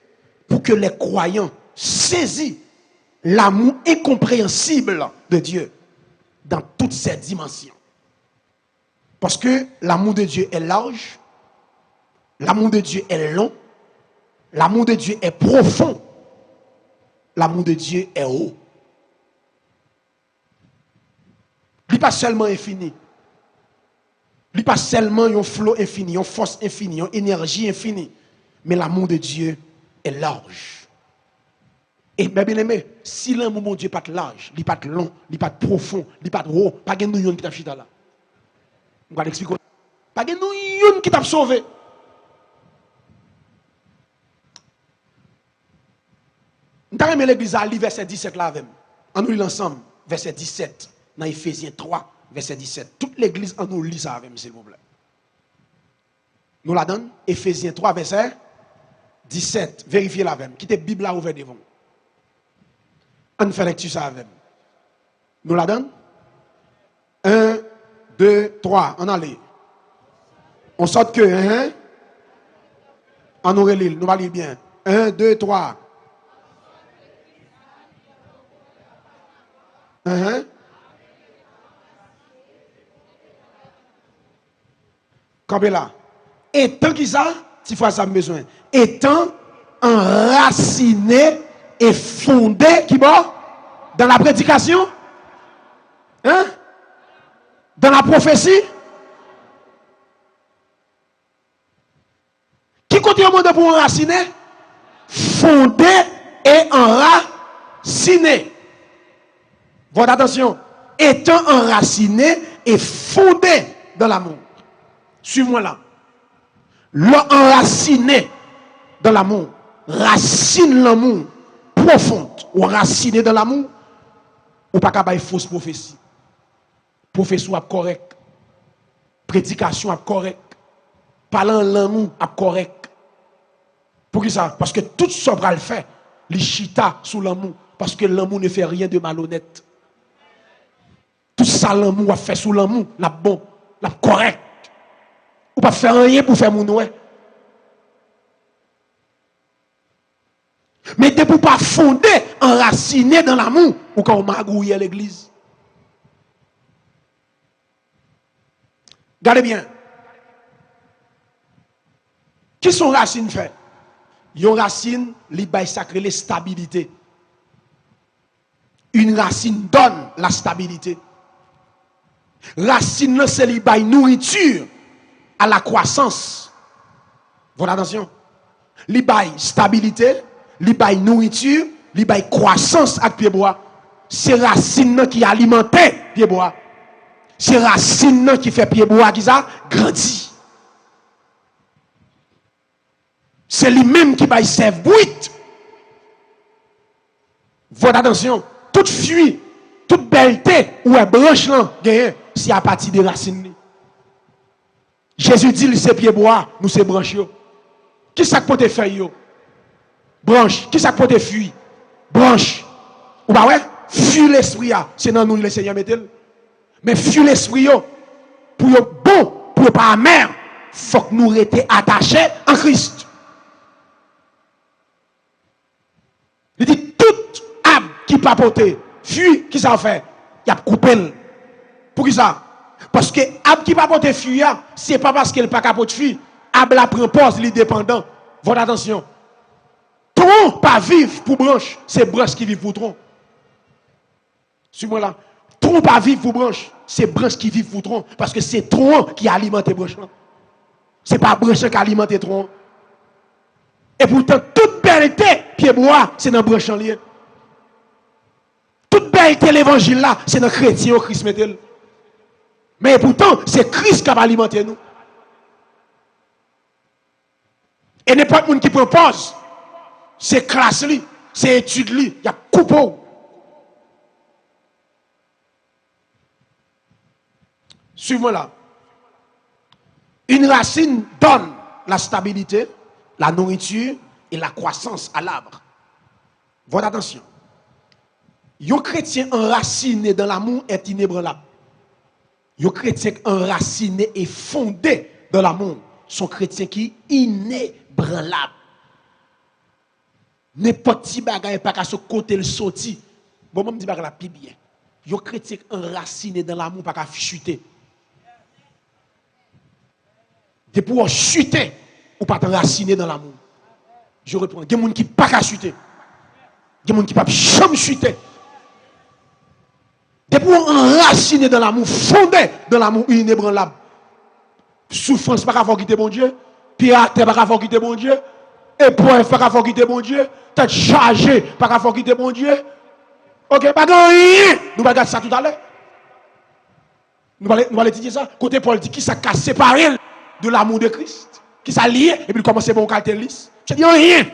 pour que les croyants saisi l'amour incompréhensible de Dieu dans toutes ses dimensions. Parce que l'amour de Dieu est large, l'amour de Dieu est long, l'amour de Dieu est profond, l'amour de Dieu est haut. Il n'est pas seulement infini. Il n'est pas seulement un flot infini, une force infinie, une énergie infinie. Mais l'amour de Dieu est large. Et bien aimé, si l'amour de Dieu n'est pas large, il n'est pas long, il n'est pas profond, il n'est pas haut, pas de nous qui t'a chita là. On va l'expliquer. Pas de nous qui t'a sauvé. Nous avons l'église à lire verset 17 là avec. On nous lit ensemble, verset 17, dans Ephésiens 3, verset 17. Toute l'église, on nous lit ça avec, s'il vous plaît. Nous la donne, Ephésiens 3, verset 17. Vérifiez la avec. Quittez la Bible là ouverte devant. On fait lecture ça avec. Nous la donne. 1, 2, 3. On allait. On sort que, hein? On nous relit. Nous va lire bien. 1, 2, 3. Campez là. Étant qui ça, si fois ça a besoin. Étant enraciné et fondé, qui bon? Dans la prédication? Hein? Dans la prophétie? Qui continue au monde pour enraciner? Fondé et enraciné. Votre attention. Étant enraciné et fondé dans l'amour. Suivez-moi là. L'enraciné dans l'amour. Racine l'amour profonde. Ou raciné dans l'amour. Ou pas qu'à fausse prophétie. Prophétie est correct. Prédication est correct. Parlant l'amour est correct. Pour qui ça? Parce que tout ce qu'on le fait, les chita sous l'amour. Parce que l'amour ne fait rien de malhonnête. Tout ça, l'amour a fait sous l'amour, la bon, la correct. Ou pas faire rien pour faire mon noué. Mais de pour pas fonder, enraciner dans l'amour, ou quand on magouille à l'église. Regardez bien. Qui sont racines fait? Yon racine, li bay sacré les stabilité. Une racine donne la stabilité. Racine, c'est li bay nourriture à la croissance. Voilà, attention. Li bay stabilité, li bay nourriture, li bay croissance avec pied bois. C'est racine qui alimente pied bois. C'est racine qui fait pied bois qui ça grandit. C'est lui-même qui va y servir bruit. Votre attention, toute fuite, toute belleté ou est branche là, c'est à partir des racines. Jésus dit, c'est pied bois, nous c'est branche. Qui ça peut te faire? Branche. Qui ça peut te fuir? Branche. Ou bah ouais, fuir l'esprit, c'est dans nous le Seigneur mettez. Mais fuir l'esprit, pour bon, pour pas amer, il faut que nous restions attachés en Christ. Il dit, tout âme qui papote, fuit, qui ça fait? Il a coupé. Pour qui ça? Parce que âme qui papote fuit, c'est pas parce qu'elle pas capote fuit. Âme la prend pause, il est dépendant. Votre attention. Tronc pas vivre pour branche, c'est branche qui vit pour tronc. Suis-moi là. Tronc pas vivre pour branche, c'est branche qui vit pour tronc. Parce que c'est tronc qui alimente branche là. C'est pas branche qui alimente tronc. Et pourtant, toute belleté, pied bois, c'est dans branche en lien. Toute belleté, l'évangile là, c'est dans chrétien au Christ mettez. Mais pourtant, c'est Christ qui va alimenter nous. Et n'importe qui qui propose, c'est classe lui, c'est étude lui, il y a coupeau. Suivez-moi là. Une racine donne la stabilité, la nourriture et la croissance à l'arbre. Votre attention. Un chrétien enraciné dans l'amour est inébranlable. Un chrétien enraciné et fondé dans l'amour, son chrétien qui est inébranlable. N'importe qui bagaille pas qu'à ce côté le sorti. Bon, moi, je dis la plus bien. Yo chrétien enraciné dans l'amour, pas qu'à chuter. De pouvoir chuter ou pas t'enraciner dans l'amour. Je reprends. Il y a des gens qui ne pas qu'à chuter. Il y a des gens qui ne peuvent jamais chuter. De pouvoir enraciner dans l'amour, fonder dans l'amour inébranlable. Souffrance, pas qu'à quitter mon Dieu. Piraterie, pas qu'à quitter mon Dieu. Épreuve, pas qu'à quitter mon Dieu. Tête chargée, pas qu'à quitter mon Dieu. Ok, pas de rien. Nous allons regarder ça tout à l'heure. Nous allons étudier ça. Côté Paul dit qui ça a séparé de l'amour de Christ. Qui ça lié et puis commencer bon caractère lisse. Je dis rien.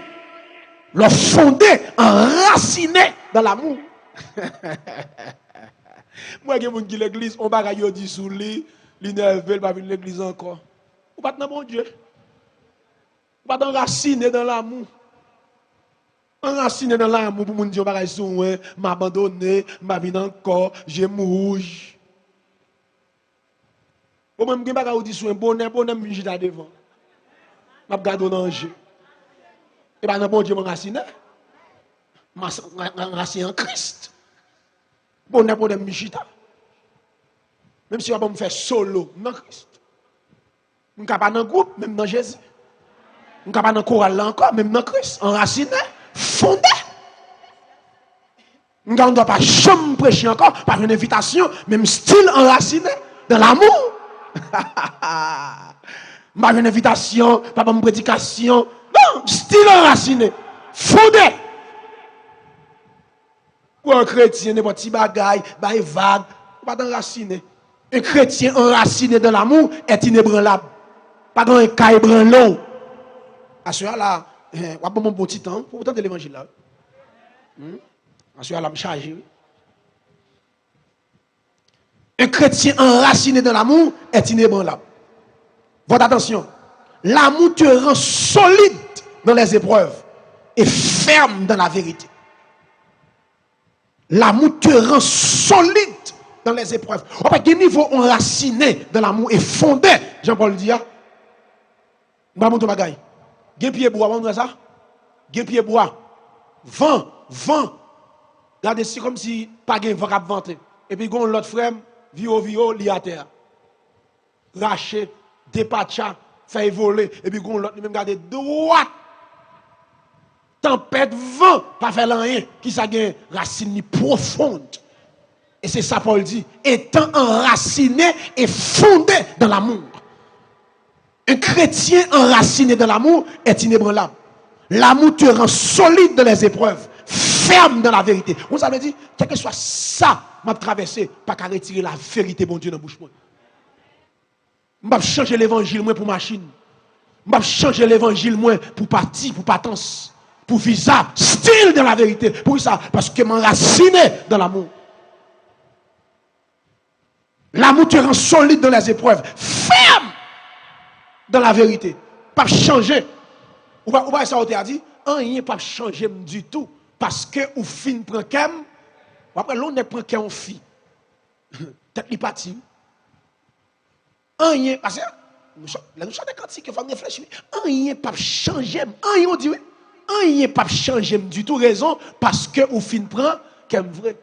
Le fondé, enraciné dans l'amour. Moi, je suis l'église, on va dire sous lui, l'énervé, il va venir l'église encore. Ou pas dans mon Dieu. Ou pas enraciné dans l'amour. Enraciné dans l'amour pour mon Dieu, on va dire, m'abandonner, m'abandonner encore, j'ai mouche. Ou même, je vais dire, un bonheur, je vais dire devant. Je vais garder un ange. Et bien, bon Dieu, m'enraciner. M'enraciner en Christ. Bonheur, je vais dire, même si je vais me faire solo dans Christ. Je ne suis pas dans le groupe, même dans Jésus. Je ne suis pas dans le choral encore, même dans Christ. Enraciné, fondé. Je ne dois pas jamais prêcher encore par une invitation, même style enraciné dans l'amour. Pas une invitation, pas une prédication. Non, style enraciné, fondé. Pour un chrétien, n'importe qui bagaille, vague, pas d'enraciner. Un chrétien enraciné dans l'amour est inébranlable. Pas dans un cas ébranlant. À ce là, on va mon bon petit temps pour entendre l'évangile là. À ce là, me charger. Un chrétien enraciné dans l'amour est inébranlable. Votre attention. L'amour te rend solide dans les épreuves et ferme dans la vérité. L'amour te rend solide dans les épreuves. On peut dire niveau enraciné dans l'amour et fondé. Jean-Paul dit, bah mon bagay. Gen pied bois, on ça? Gen pied bois. Vent. Regardez, c'est comme si pas gen vent cap ventre. Et puis gon l'autre frère, vio li à terre. Raché, dépacha, fait voler et puis gon l'autre même garder droite. Tempête, vent, pas faire rien, qui ça gagne racine profonde. Et c'est ça Paul dit, étant enraciné et fondé dans l'amour. Un chrétien enraciné dans l'amour est inébranlable. L'amour te rend solide dans les épreuves, ferme dans la vérité. On ça veut dire, quel que soit ça, m'a traversé, pas qu'à retirer la vérité, bon Dieu, dans la bouche. Je vais changer l'évangile pour machine. Je vais changer l'évangile pour parti, pour patence. Pour visa, style dans la vérité. Pour ça, parce que m'enraciné dans l'amour. L'amour te rend solide dans les épreuves. Ferme dans la vérité. Pas changer. Ou pas ça, on t'a dit, rien pas changer du tout. Parce que ou fin prend kem. Après, l'on ne prend qu'un fille. Tête li parti. Rien, parce que nous chantons des cantiques, il faut réfléchir. Rien pas changer. Rien, on dit oui. Rien pas changer du tout raison parce que ou fin prend qu'un vrai.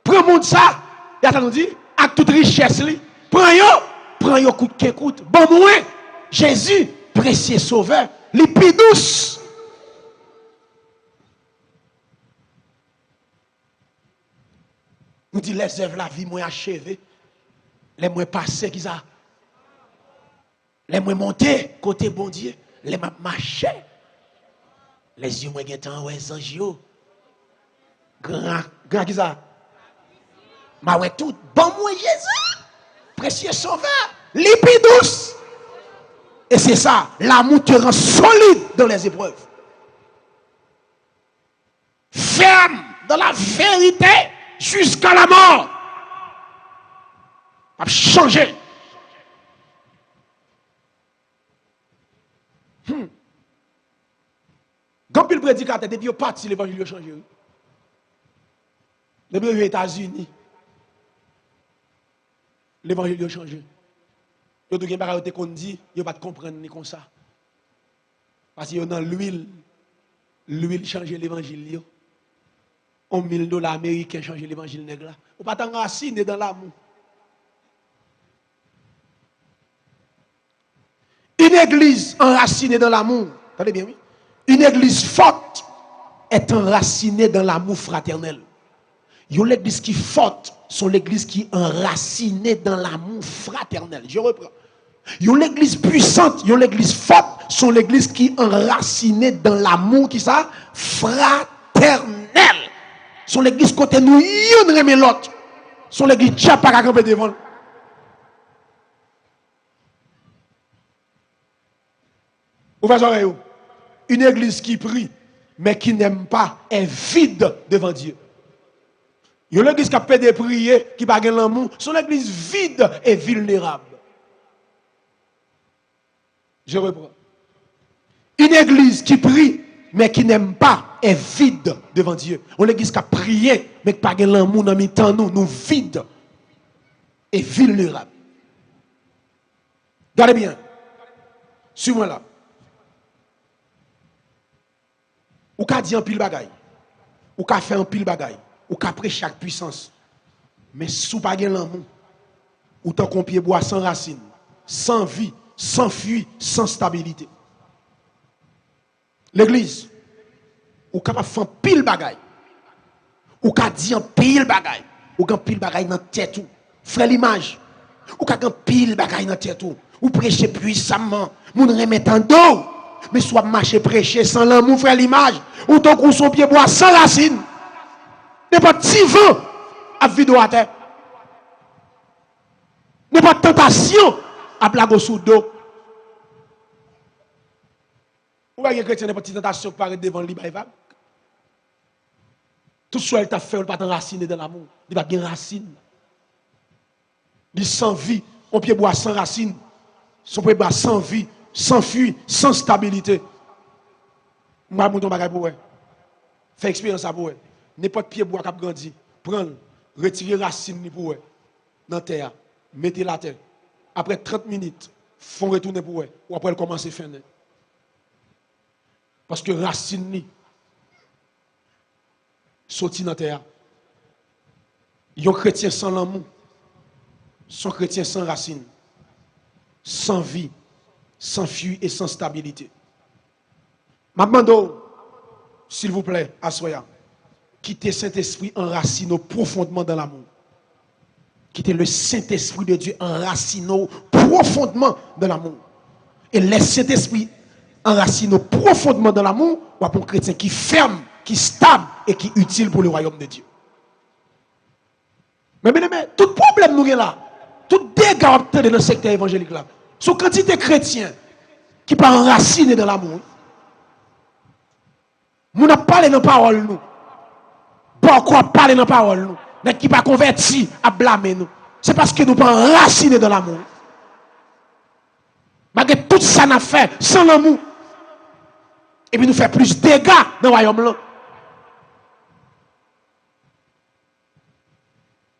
Prends monde ça. Et attends, nous dit, avec toute richesse li. Prends yo coûte qui coûte. Bon moi, Jésus, précieux sauveur, li pi douce. Nous dit les œuvres la vie moins achevée. Les moins passés qui ça. Les moins montés côté bon Dieu, les moins marchés. Les yeux moins guettant ouais anges. Grand qui ça. Ma ouais tout bon moi Jésus. Précieux sauveur, lipi douce. Et c'est ça, l'amour te rend solide dans les épreuves. Ferme dans la vérité jusqu'à la mort. A changé. Quand il prédicateur, depuis qu'il est parti, l'évangile a changé. Depuis aux États-Unis, l'évangile a changé. Il y a des choses qu'on dit, il n'y a pas de comprendre ni comme ça. Parce qu'il y a dans l'huile, L'huile change l'évangile. $1 000 américains change l'évangile nègre là. Ou pas t'enraciner dans l'amour. Une église enracinée dans l'amour. Attendez bien, oui. Une église forte est enracinée dans l'amour fraternel. Une église qui est forte, sont l'église qui est enracinée dans l'amour fraternel. Je reprends. Une église puissante, une église forte, sont l'église qui est enracinée dans l'amour qui ça fraternel. Sont l'église côté nous yon remet l'autre. Sont l'église qui n'a pas camper devant. Vous faites oreille. Une église qui prie mais qui n'aime pas est vide devant Dieu. Il y a une église qui a fait des prières, qui n'a pas l'amour. C'est une église vide et vulnérable. Je reprends. Une église qui prie, mais qui n'aime pas, est vide devant Dieu. Une église qui a prié, mais qui n'a pas l'amour dans le temps, nous vide et vulnérable. Regardez bien. Suis-moi là. Ou qu'a dit un pile bagaille. Ou qu'a fait un pile bagaille. Ou qu'a pris chaque puissance. Mais sous pas l'amour. Ou tant qu'on pied bois sans racine, sans vie, sans fuite, sans stabilité. L'église, ou capable de faire pile bagaille. Ou qu'a dit un pile bagaille. Ou qu'a pile bagaille dans tête ou. Frère l'image. Ou qu'a pile bagaille dans tête ou. Ou prêcher puissamment. Moun remettre en dos. Mais soit marcher prêcher sans l'amour, frère l'image. Ou tant qu'on son pied bois sans racine. N'est pas si vent à vidéo à terre. N'est pas tentation à blague sous dos. Ou bien les chrétiens n'est pas tentation qui paraît devant lui, vague. Tout ce qu'il t'a fait, il n'est pas enraciné dans l'amour. Il va bien racine. Il sans vie, on pied bois sans racine. Son pied bois sans vie, sans fuite, sans stabilité. Moi, je vais vous dire, fais expérience à vous. N'importe pied bois qui a grandi, prendre, retirer racine pour vous. Dans la terre, mettez la terre. Après 30 minutes, font retourner pour vous. Ou après, commencer à faire. Parce que racine ni sorti dans la terre. Yon chrétien sans l'amour, son chrétien sans racine, sans vie, sans fuite et sans stabilité. Ma demande, s'il vous plaît, assoya, quittez Saint-Esprit enraciné profondément dans l'amour. Quittez le Saint-Esprit de Dieu enraciné profondément dans l'amour. Et laisse Saint-Esprit enraciné profondément dans l'amour, ou pour un chrétien qui ferme, qui stable et qui est utile pour le royaume de Dieu. Mais tout problème nous est là, tout dégât dans le secteur évangélique là, son quantité de chrétiens qui ne sont pas enracinés dans l'amour. Nous n'avons pas parlé dans la parole nous. Pourquoi parler dans la parole nous? Nous qui pas convertis à blâmer nous. C'est parce que nous ne sommes pas enracinés dans l'amour. Malgré tout ça n'a fait sans l'amour. Et puis nous fait plus de dégâts dans le royaume là.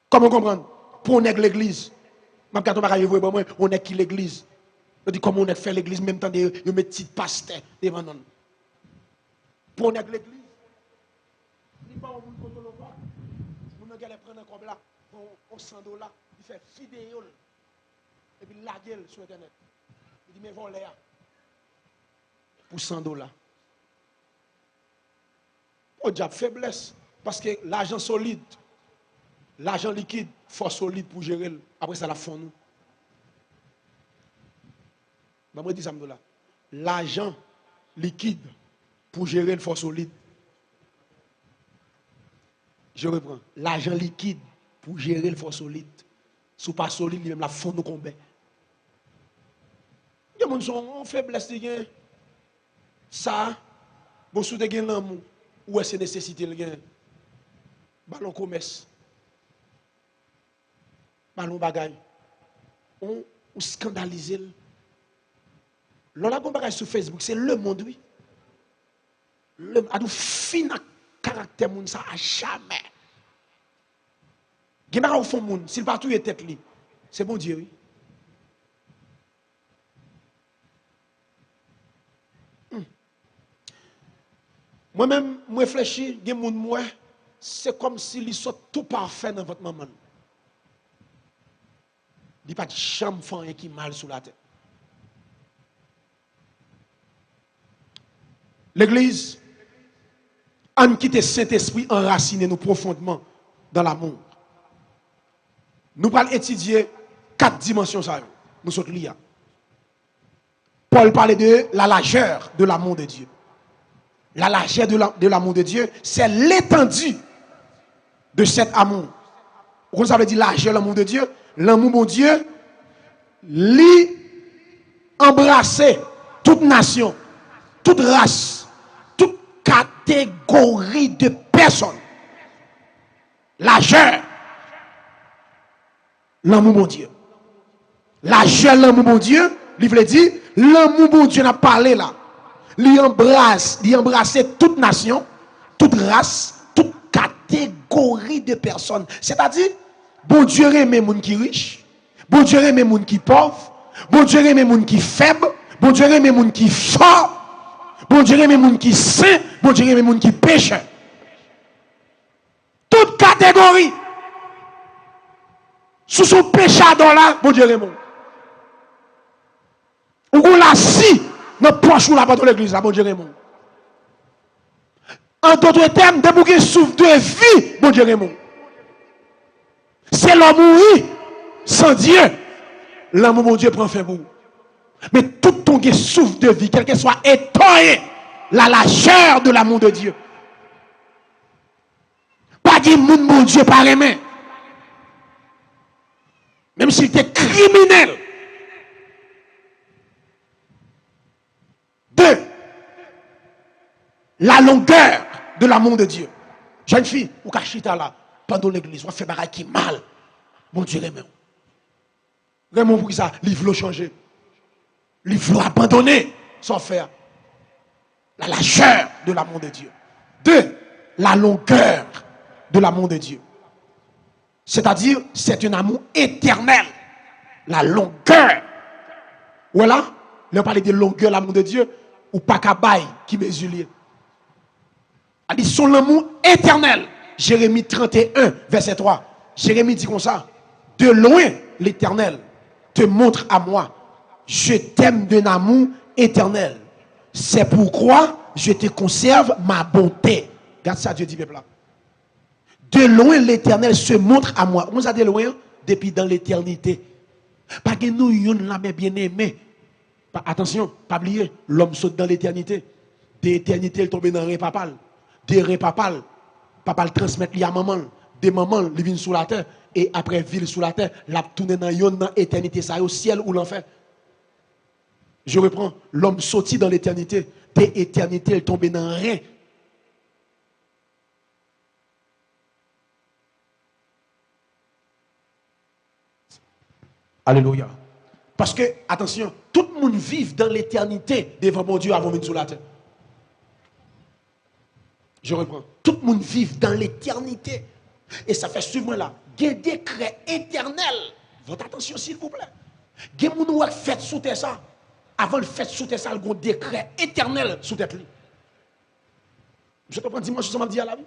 Comment comprendre? Pour on est l'église. On est qui l'église? On dit comment on est fait l'église même temps de mettre petit pasteur devant nous. Pour on est l'église. Il pas on prendre comme là, on $100, il fait vidéo et puis la gueule sur internet. Il dit mais voler pour $100. Au diable faiblesse parce que l'argent solide. L'argent liquide, force solide pour gérer. Après ça, la fond nous. Je dis ça. L'argent liquide pour gérer une force solide. Je reprends. L'argent liquide pour gérer une force solide. Si pas solide, même la fond nous combat. Il y a des gens qui ont faiblesse. Ça, vous avez l'amour. Où est-ce que nécessité le gain? Ballon commerce. Ballon bagaille. On scandalise. L'on bagage sur Facebook, c'est le monde, oui. Le a du fin caractère moun ça à jamais. Gimara au fond moun, s'il partout est tête li. C'est bon Dieu, oui. Moi-même, moi réfléchis, il y a des gens, c'est comme s'ils sont tout parfaits dans votre maman. Il n'y a pas de chambre qui mal sous la tête. L'Église, on quitte le Saint-Esprit enraciné nous profondément dans l'amour. Nous allons étudier 4 dimensions. Nous sommes liés. Paul parlait de la largeur de l'amour de Dieu. La largeur de l'amour de Dieu, c'est l'étendue de cet amour. Vous savez dire largeur de l'amour de Dieu? L'amour de Dieu, lui embrasser toute nation, toute race, toute catégorie de personnes. Largeur, l'amour de Dieu. Largeur, l'amour de Dieu, il veut dire, l'amour de Dieu n'a parlé là. Il embrasse toute nation, toute race, toute catégorie de personnes. C'est-à-dire, bon Dieu aime les gens qui sont riches, bon Dieu aime les gens qui sont pauvres, bon Dieu aime les gens qui sont faibles, bon Dieu aime les gens qui sont forts, bon Dieu aime les gens qui sont saints, bon Dieu aime les gens qui pêchent. Toute catégorie. Sous son péchador là, bon Dieu aime. Ou on l'a si. Dans poche ou la pas de l'église, bon Dieu Raymond. En d'autres termes, de bouquet souffle de vie, bon Dieu Raymond. C'est l'homme mourir sans Dieu. L'amour, mon Dieu, prend fin pour vous. Mais tout ton souffle de vie, quel que soit étonné, la largeur de l'amour de Dieu. Pas dire mon Dieu par aimer. Même s'il était criminel. 2. La longueur de l'amour de Dieu. Jeune fille, ou kachita là, pendant l'église, on fait bagaille qui mal. Mon Dieu, Raymond. Raymond, pour ça, il veut changer. Il veut abandonner sans faire. La largeur de l'amour de Dieu. 2. La longueur de l'amour de Dieu. C'est-à-dire, c'est un amour éternel. La longueur. Voilà, on parle de longueur de l'amour de Dieu. Ou pas qu'à qui mesure. Il dit son amour éternel. Jérémie 31, verset 3. Jérémie dit comme ça. De loin, l'Éternel te montre à moi. Je t'aime d'un amour éternel. C'est pourquoi je te conserve ma bonté. Regarde ça, Dieu dit peuple là. De loin, l'Éternel se montre à moi. On a de loin depuis dans l'éternité. Pas que nous, yon la bien aimé. Attention, pas oublier, l'homme saute dans l'éternité. De l'éternité, il tombe dans le papal. De rein papal, papal transmet li à maman. De maman, il vient sous la terre. Et après, ville sous la terre, la tourne dans l'éternité, ça au ciel ou l'enfer. Je reprends, l'homme sorti dans l'éternité. De l'éternité, il tombe dans le rein. Alléluia. Parce que, attention, tout le monde vit dans l'éternité devant mon Dieu avant de venir sur la terre. Je reprends. Tout le monde vit dans l'éternité. Et ça fait suivre là. Il y a un décret éternel. Votre attention, s'il vous plaît. Il y a des gens qui fait sous terre ça. Avant le fait sous terre ça, il y a un décret éternel sous tête. Je te prends dimanche, je dis à la vie.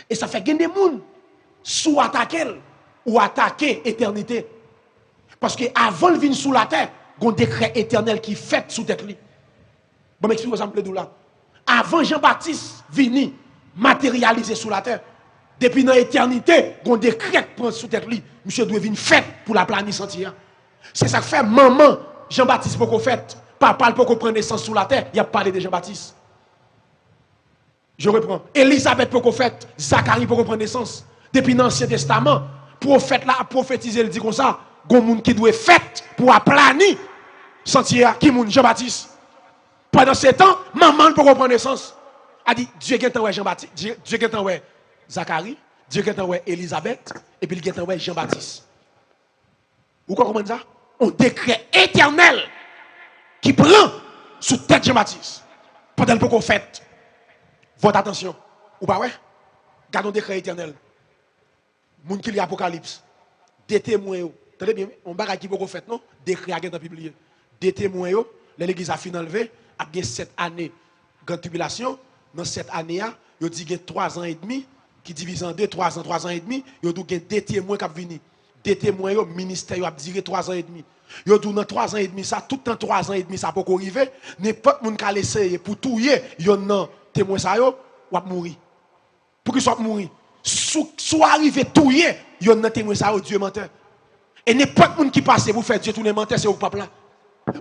Et ça fait qu'il y a des gens sous attaquer ou attaquer l'éternité. Parce que avant de venir sous la terre, il y a un décret éternel qui fait sous tête. Bon, m'explique ça me plaît d'où là. Avant Jean-Baptiste venir matérialiser sous la terre, depuis dans l'éternité, il y a un décret qui prend sous tête. Monsieur doit venir fait pour la planète entière. C'est ça que fait maman Jean-Baptiste pour qu'on fait. Papa pour qu'on prenne naissance sous la terre, il a parlé de Jean-Baptiste. Je reprends. Elisabeth pour qu'on fait. Zacharie pour qu'on prenne naissance. Depuis l'Ancien Testament, prophète là a prophétisé, il dit comme ça. Il y a des gens qui doivent fait pour aplanir sentier qui est Jean-Baptiste. Pendant ce temps, maman pour prendre naissance. A dit Dieu qui est Jean-Baptiste, Dieu qui est Zacharie, Dieu qui est Elisabeth, et puis il est Jean-Baptiste. Vous comprenez ça? Un décret éternel qui prend sous tête Jean-Baptiste. Pendant le qu'on fait. Votre attention. Ou pas ouais? Gardons un décret éternel. Moun qui lit Apocalypse. Des témoins. Très bien, on va qui beaucoup fait non, décret à dans publié. Des témoins l'église a fini enlevé, après 7 années grande tribulation, dans cette année, il dit qu'il y a 3 ans et demi, qui divise en 2, 3 ans, 3 ans et demi, il y a des témoins qui viennent. Des témoins, le ministère a duré 3 ans et demi. Il y a dans 3 ans et demi, ça, tout le temps 3 ans et demi, ça peut arriver. N'importe qui a essayé pour tout y il y a un témoin, ça, il va mourir. Pour qu'il soit mourir. Soit arrivé tout y il y a un témoin, ça, Dieu menteur. Et n'importe qui qui passe, vous faites Dieu tous les menteurs, c'est au peuple là.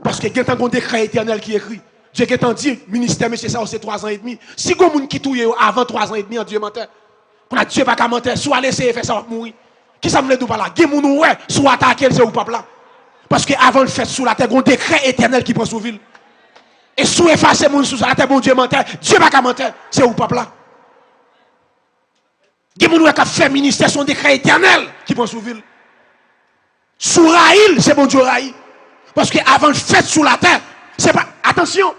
Parce que il y a un décret éternel qui écrit. Dieu qui est dit, ministère, monsieur, ça, c'est 3 ans et demi. Si vous avez qui touille avant 3 ans et demi, en Dieu menteur. Pour la Dieu pas qu'à mentir, soit laisser faire ça, va mourir. Qui ça me dit pas là? Qui moun ouais, soit attaquer, c'est au peuple là. Parce que avant le fait sous la terre, il y a un décret éternel qui prend sous ville. Et sous effacer moun sous la terre, bon Dieu menteur, Dieu pas qu'à mentir, c'est au peuple là. Qui moun ouais qui fait ministère, son décret éternel qui prend sous ville. Sous Raïl, c'est bon Dieu Raïl. Parce que avant le fait sous la terre, c'est pas. Attention,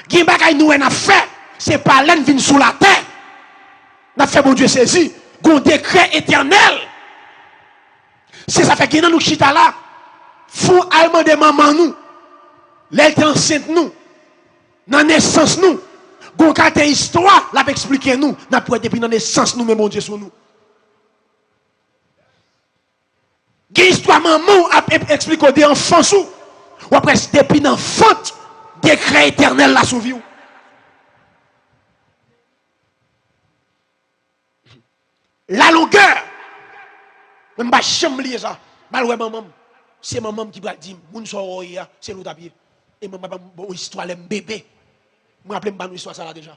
qui bagay nous n'a fait, c'est pas l'en vient sous la terre. N'a fait bon Dieu saisi, un décret éternel. C'est ça fait que nous chita là, font allemand de maman nous, l'été enceinte nous, dans naissance nous, gon carte histoire, l'a expliquer nous, n'a pas depuis dans naissance nous mais bon Dieu sur nous. Qui histoire maman a expliqué des enfants sous, ou après depuis l'enfant, décret éternel la sous vie. La longueur, même pas chamblier ça, mal ouais maman, c'est maman qui va dire, moun so c'est l'autre à pied. Et maman bon histoire les bébé. Moi rappelle pas une histoire ça là déjà.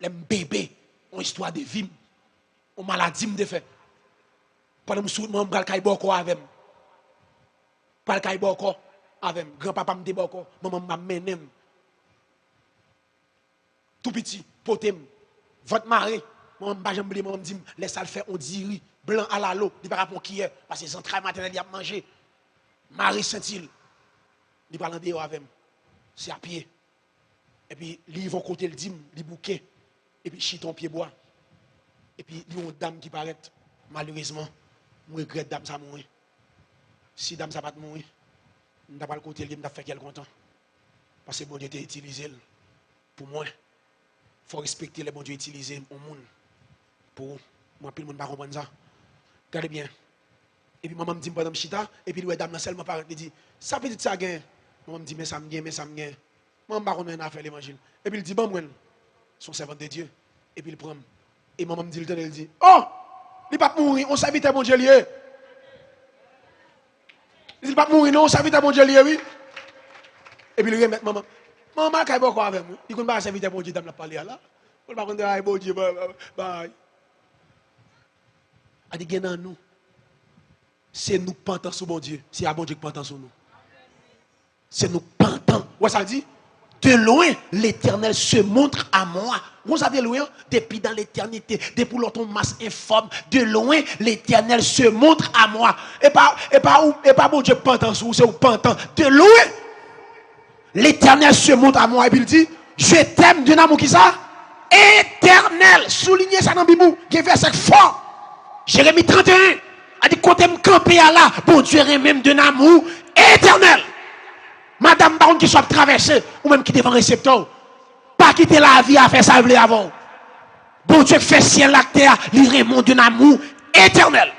Les bébé, une histoire de vie, une maladie me fait. Pendant que maman bral kay boko avec. Pral kay boko avec grand-papa me déboko, maman m'a mené. Tout petit, potem, votre mari, maman m'a jamais oublié, maman me dit, laisse ça le faire, on dit blanc à la l'eau, il pas rapport qui est, parce que les entrailles maternelles, il a mangé. Marie Saint-Il, il parle en dehors avec, c'est à pied. Et puis, ils vont côté le dîme, les bouquets, et puis, chiton pied bois. Et puis, il y a une dame qui paraît, malheureusement, je regrette dame ça mourir. Si dame ça pas mourir, je ne vais pas le côté, je vais faire qu'elle content. Parce que bon Dieu t'a utilisé pour moi. Il faut respecter les bon Dieu utilisés au monde. Pour moi, puis le monde ne va pas comprendre ça. Regardez bien. Et puis maman me dit pendant chita, et puis le dame seulement paraît, il dit, ça peut être ça gain. Maman me dit, mais ça me gagne, mais ça me gagne. Maman ne va pas faire l'évangile. Et puis il dit, bon, moi, son servant de Dieu. Et puis il prend. Et maman me dit, il dit, oh, il ne va pas mourir, on s'habite à mon Dieu lié. Il ne va pas mourir, non, on s'habite à mon Dieu lié, oui. Et puis il remet maman. Maman, quand il va avec moi, il ne va pas s'habiter à mon Dieu, dame la parler là. Il ne va pas dire, bon Dieu, bye. Il dit, dans nous. C'est nous pentants sur bon Dieu. C'est à bon Dieu qui pentant sur nous. C'est nous pentants. Ouais, ça dit? De loin, l'Éternel se montre à moi. Vous savez, loin, depuis dans l'éternité, depuis l'autre masse informe, de loin, l'Éternel se montre à moi. Et pas bon Dieu pentant sur vous, c'est vous pentant. De loin, l'Éternel se montre à moi. Et puis il dit, je t'aime d'un amour qui ça? Éternel. Soulignez ça dans la Bible. Qui est verset fort. Jérémie 31. A dit, quand tu camper à là, bon Dieu est même d'un amour éternel. Madame Baron qui soit traversée, ou même qui devant récepteur, pas quitter la vie à faire ça avant. Bon Dieu fait ciel la terre, il mon d'un amour éternel.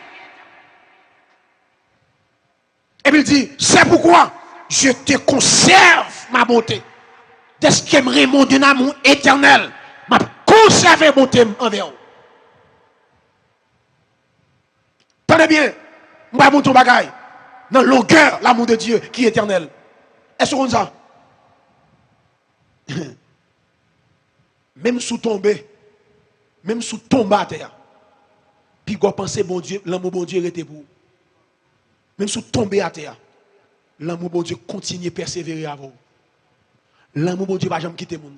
Et puis il dit, c'est pourquoi je te conserve ma bonté. Dès que j'aimerais mon d'un amour éternel, m'a conservé mon bonté envers vous. Tenez bien, moi mon ton bagaille. Dans longueur, l'amour de Dieu qui est éternel. Est-ce qu'on ça? Même sous tomber, même sous tomber à terre. Puis quand penser bon Dieu, l'amour bon Dieu était pour vous. Même sous tomber à terre, l'amour bon Dieu continue à persévérer à vous. L'amour bon Dieu va jamais quitter le monde.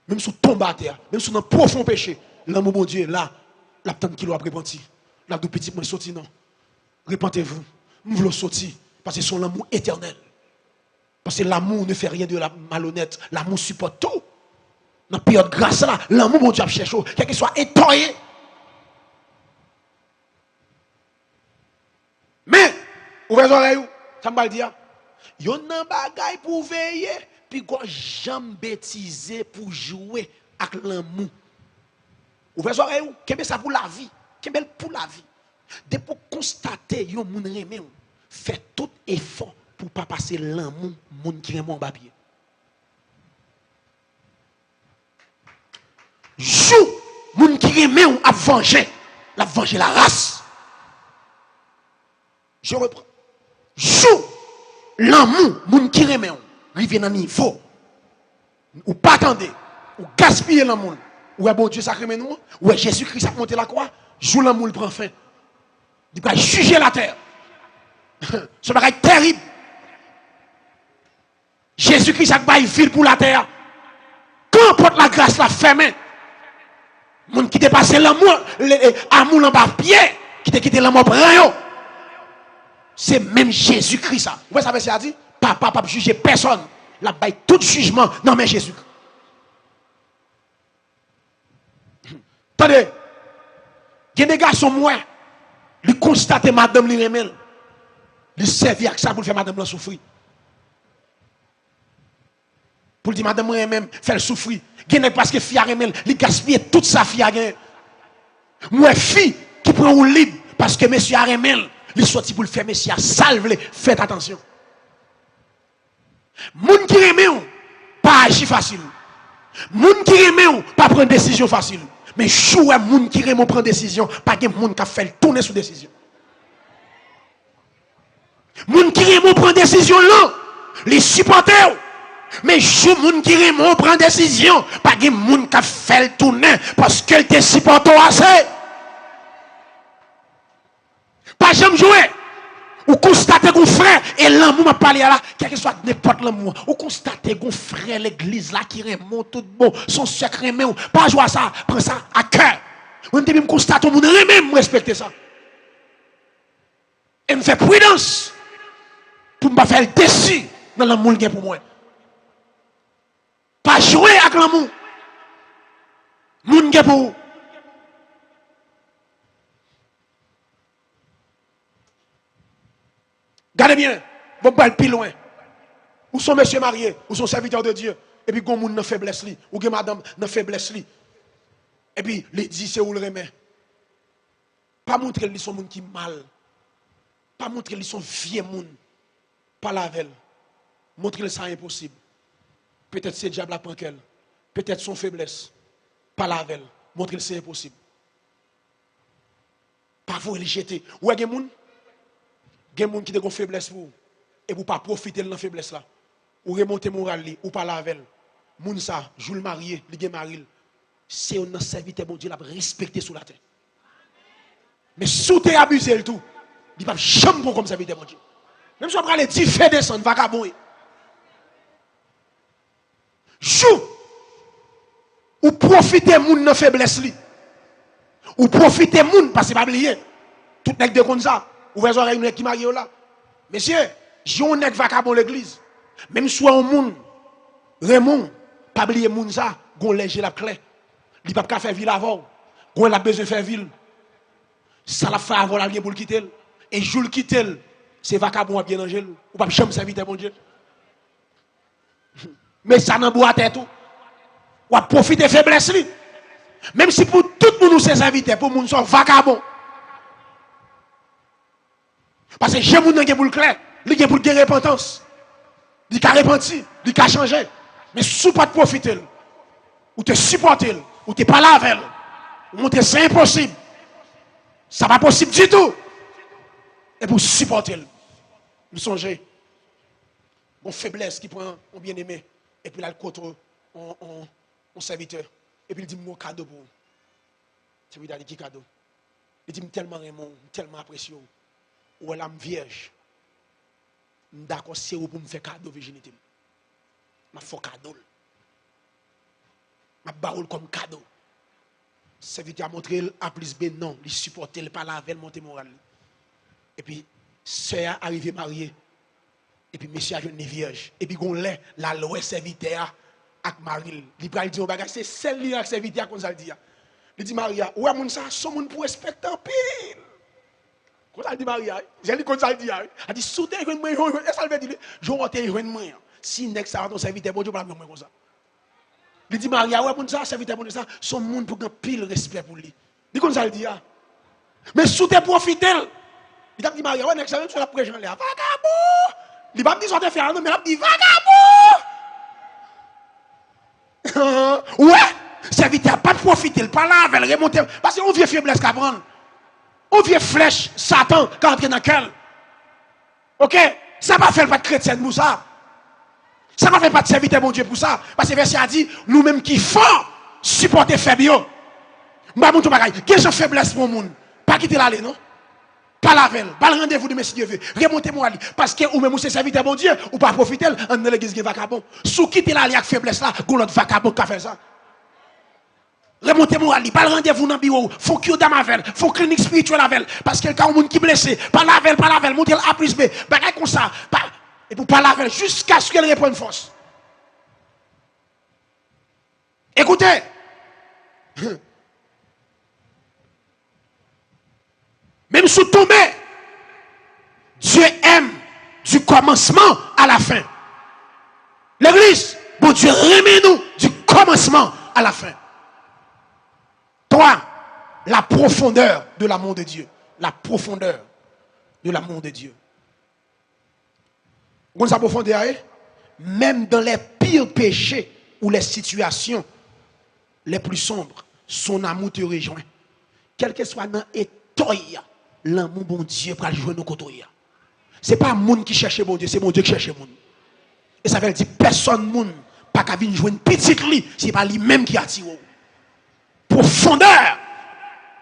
Même sous tomber à terre, même sous un profond péché, l'amour bon Dieu là, la tante qui l'a repenti. La deux petits moi sorti non. Repentez-vous. Nous voulons sortir parce que c'est l'amour éternel. Parce que l'amour ne fait rien de la malhonnête. L'amour supporte tout. Dans la période grâce là, l'amour bon Dieu cherche quel qu'il soit étonné. Mais ouvrez les oreilles, ça me dire. Yon nan bagay pour veiller, puis quoi jambe bêtiser pour jouer avec l'amour. Ouvrez les oreilles, qu'est-ce ça pour la vie? Qu'est-ce pour la vie? Dès pour constater yon moun remè, fait tout effort pour pas passer l'amour moun qui remè en papier. Jou moun qui remè a venger la race. Je reprends. Jou l'amour moun qui remè rive dans niveau ou pas attendre ou gaspiller l'amour. Ou est bon Dieu sacré nous, ou est Jésus-Christ a monté la croix, joue l'amour prend fin. Il va juger la terre. Ce bagage terrible. Jésus-Christ a baillé ville pour la terre. Quand porte la grâce la fermée. Moun qui dépasse l'amour, l'amour en bas pied, qui te quitté l'amour prend. C'est même Jésus-Christ ça. Vous savez ce qu'il a dit? Papa pas juger personne. La baille tout jugement non mais Jésus. Attendez. Il y a des garçons moi, ils constatent madame li remel. Ils servent avec ça pour faire madame la souffrir. Pour dire madame remel faire souffrir. Il y a parce que fille remel, il gaspille toute sa fille a gagné. Moi fille qui prend un libre parce que monsieur remel, il sorti pour le faire monsieur salve, faites attention. Moun qui remel pas agir facile. Moun qui remel pas prendre décision facile. Mais chou est moun qui remel prend décision, pas de moun qui fait tourner sous décision. Moun qui remel prend décision là, les supporters. Mais chou moun qui remel prend décision, pas de moun qui fait tourner parce qu'elle te supporte assez. Pas jamais jouer. Ou constatez qu'on frère et l'amour m'a parlé là, quel que soit n'importe l'amour. Ou constatez qu'on frère l'église là qui remonte tout bon, son secret mais pas jouer ça, prends ça à cœur. On dit me constate on même respecter ça. Et me fait prudence pour me pas faire déçu dans l'amour qui est pour moi. Pas jouer avec l'amour. Moun qui est pour vous. Gardez bien, vous parlez plus loin. Ou son monsieur marié, ou son serviteur de Dieu. Et puis, vous avez une faiblesse, ou vous madame une faiblesse. Et puis, les dit, c'est où le remet. Pas montrer qu'ils sont gens qui mal. Pas montrer qu'ils sont vieux gens. Pas la veille. Montrer que c'est impossible. Peut-être c'est le diable à prendre qu'elle. Peut-être son faiblesse. Pas la veille. Montrer que c'est impossible. Pas vous les jeter. Ou est-ce que vous il y a des gens qui ont une faiblesse pour vous. Et vous ne pas profiter de la faiblesse là. Ou remonter moral ou pas la veille. Moun ça, joue le marié, li gen maril. C'est un serviteur bon Dieu l'a respecté sous la terre. Mais sous t'es abusé le tout. Il va jamais comme serviteur bon Dieu. Même si on prend les 10 faits descendre vagabond. Joue. Ou profiter moun nan faiblesse li. Ou profiter moun parce que pas oublier. Tout nèg de comme ça. Ouvrez les oreilles qui marie là. Monsieur, j'ai un nèg vagabond l'église. Même soit un monde, Raymond, pas oublier moun ça, gon léger la clé. Il pas faire ville avant. Gon la besoin faire ville. Ça la fait avant la bien pour le quitter. Et jour le quitter, c'est vagabond bien angel ou pas jamais serviteur mon Dieu. Mais ça n'en boit tête tout. Ou à profiter faiblesse li. Même si pour tout le monde c'est invité pour moun sont vagabond. Parce que j'ai moun nan gen pour le clair, li gen pour gagner repentance. Li ka repenti, li ka changer. Mais sous pas de profiter ou te supporter ou te pas avec ou montrer c'est impossible. Ça pas possible du tout. Et pour supporter nous songer mon faiblesse qui prend un bien-aimé et puis là le contre on serviteur et puis il dit mon cadeau pour vous. C'est lui qui cadeau. Il dit tellement Raymond, tellement apprécié. Ou elle est vierge. D'accord, c'est pour me faire cadeau virginité. Je fais cadeau. Je barre comme cadeau. Serviteur a montré A plus B non, il supporte, il pas la veille monter moral. Et puis sœur arrivé mariée. Et puis monsieur a une vierge. Et puis on l'a la loi serviteur avec Marie. Il va dire bagage c'est celle là serviteur comme ça dit. Il dit Maria, ouais mon ça son monde pour respecter en pile. Quand ça dit Maria, j'ai dit comme ça dit, a dit souter une moi, et ça veut dire je monter une moi. Si next ça ton serviteur bon Dieu pas comme ça. Il dit Maria, ouais, pour ça, serviteur pour ça, son monde pour gagner pile respect pour lui. Dit comme ça, il dit, ah. Mais sous tes profiter, il a dit Maria, ouais, next time, tu la prêche en l'air. Vagabond! Il va me dire, ça te fait un nom, mais il a dit, vagabond! Ouais, serviteur, pas profiter, pas là, avec remonter. Parce qu'on vient faiblesse qu'à prendre. On vient flèche, Satan, quand on est dans quel. Ok? Ça va faire pas de chrétien pour ça. Ça va faire pas de serviteur mon Dieu pour ça. Parce que verset a dit, nous-mêmes qui font supporter faible. M'a mon tout bagaille. Quelle est faiblesse pour le monde? Pas quitter l'aller, non? Pas la veille. Pas le rendez-vous de Messie Dieu veut. Remontez-moi à lui. Parce que ou même c'est serviteur mon Dieu, ou pas profiter, en dans l'église qui vagabond. Sous quitter l'aller avec faiblesse là, gon l'autre vagabond qui a fait ça. Remontez-moi à lui. Pas le rendez-vous dans le bureau. Faut qu'il y ait dans ma veille. Faut clinique spirituelle avec. Parce que le cas où monde qui blessé. Pas la veille. Montez A plus B. Bagaille comme ça. Et pour pas la veille jusqu'à ce qu'elle reprenne force. Écoutez. Même sous tombé, Dieu aime du commencement à la fin. L'église, bon Dieu remet nous du commencement à la fin. 3. La profondeur de l'amour de Dieu. La profondeur de l'amour de Dieu. Vous comprenez sa profondeur? Même dans les pires péchés ou les situations les plus sombres, son amour te rejoint. Quel que soit dans l'état, l'amour bon Dieu pour jouer nos côtés. Ce n'est pas le monde qui cherche bon Dieu, c'est mon Dieu qui cherche le monde. Et ça veut dire personne monde pas qu'à venir jouer une petite lit, c'est pas lui-même qui attire. Profondeur.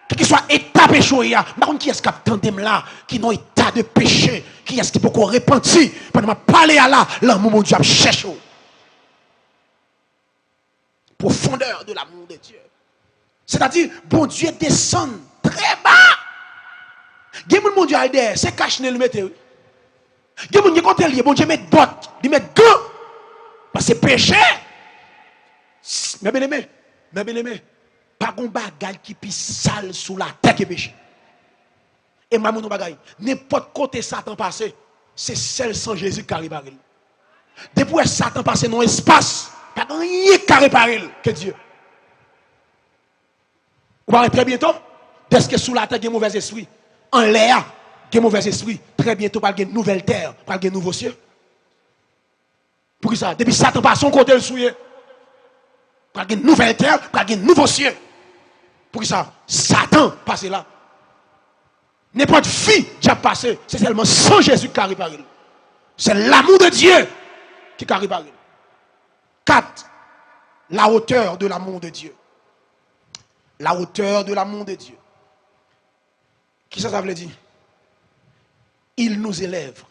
Quel que soit état péché, par contre, qui est-ce qui attendait là, qui n'a état de péché, qui est-ce qui peut repentir, pendant que je parle à là, l'amour mon Dieu cherche. Profondeur de l'amour de Dieu. C'est-à-dire, bon Dieu descend très bas. Gen mon Dieu a aidé, c'est cache ne le mette. Gen mon Dieu quand il bon Dieu met botte, il met gants. Parce que péché. Mais bien aimé, pas gon bagage qui pis sale sous la terre que péché. Et ma mon bagage, n'importe côté Satan passé, c'est celle sans Jésus qui arrive à lui. Depuis Satan passé dans l'espace, pas rien qui réparer que Dieu. Vous parlez très bientôt, dès que sous la terre il y a mauvais esprit. En l'air, il y a mauvais esprit. Très bientôt, il y a une nouvelle terre, il y a un nouveau ciel. Pour ça, depuis Satan passe son côté le souillé, il y a une nouvelle terre, il y a un nouveau ciel. Pour ça, Satan passe là. N'importe fille qui a passé, c'est seulement sans Jésus qui a réparé. C'est l'amour de Dieu qui a réparé. 4. La hauteur de l'amour de Dieu. La hauteur de l'amour de Dieu. Qui ça veut dire? Il nous élève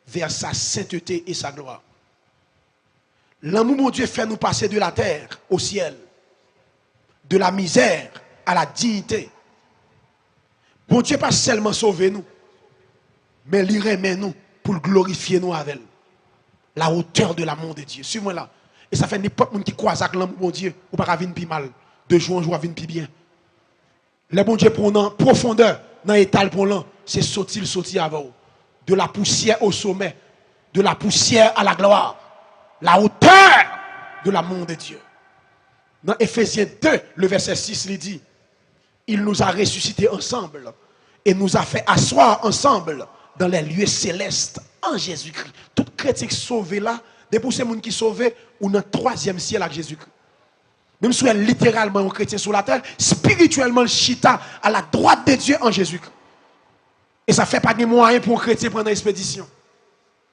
vers sa sainteté et sa gloire. L'amour de Dieu fait nous passer de la terre au ciel, de la misère à la dignité. Bon Dieu pas seulement sauver nous, mais il remet nous pour glorifier nous avec elle. La hauteur de l'amour de Dieu. Suivez-moi là. Et ça fait n'importe qui croise avec l'amour de Dieu, ou pas venir plus mal. De jour en jour, venir plus bien. Le bon Dieu pour en profondeur, dans l'étal pour l'an, c'est sortir avant. De la poussière au sommet, de la poussière à la gloire. La hauteur de l'amour de Dieu. Dans Ephésiens 2, le verset 6, il dit, il nous a ressuscités ensemble et nous a fait asseoir ensemble dans les lieux célestes en Jésus-Christ. Tout chrétien sauvé là, depuis ces gens qui sont sauvés, ou dans le 3e ciel avec Jésus-Christ. Même si elle est littéralement un chrétien sur la terre, spirituellement le chita à la droite de Dieu en Jésus-Christ. Et ça ne fait pas de moyens pour un chrétien prendre une expédition.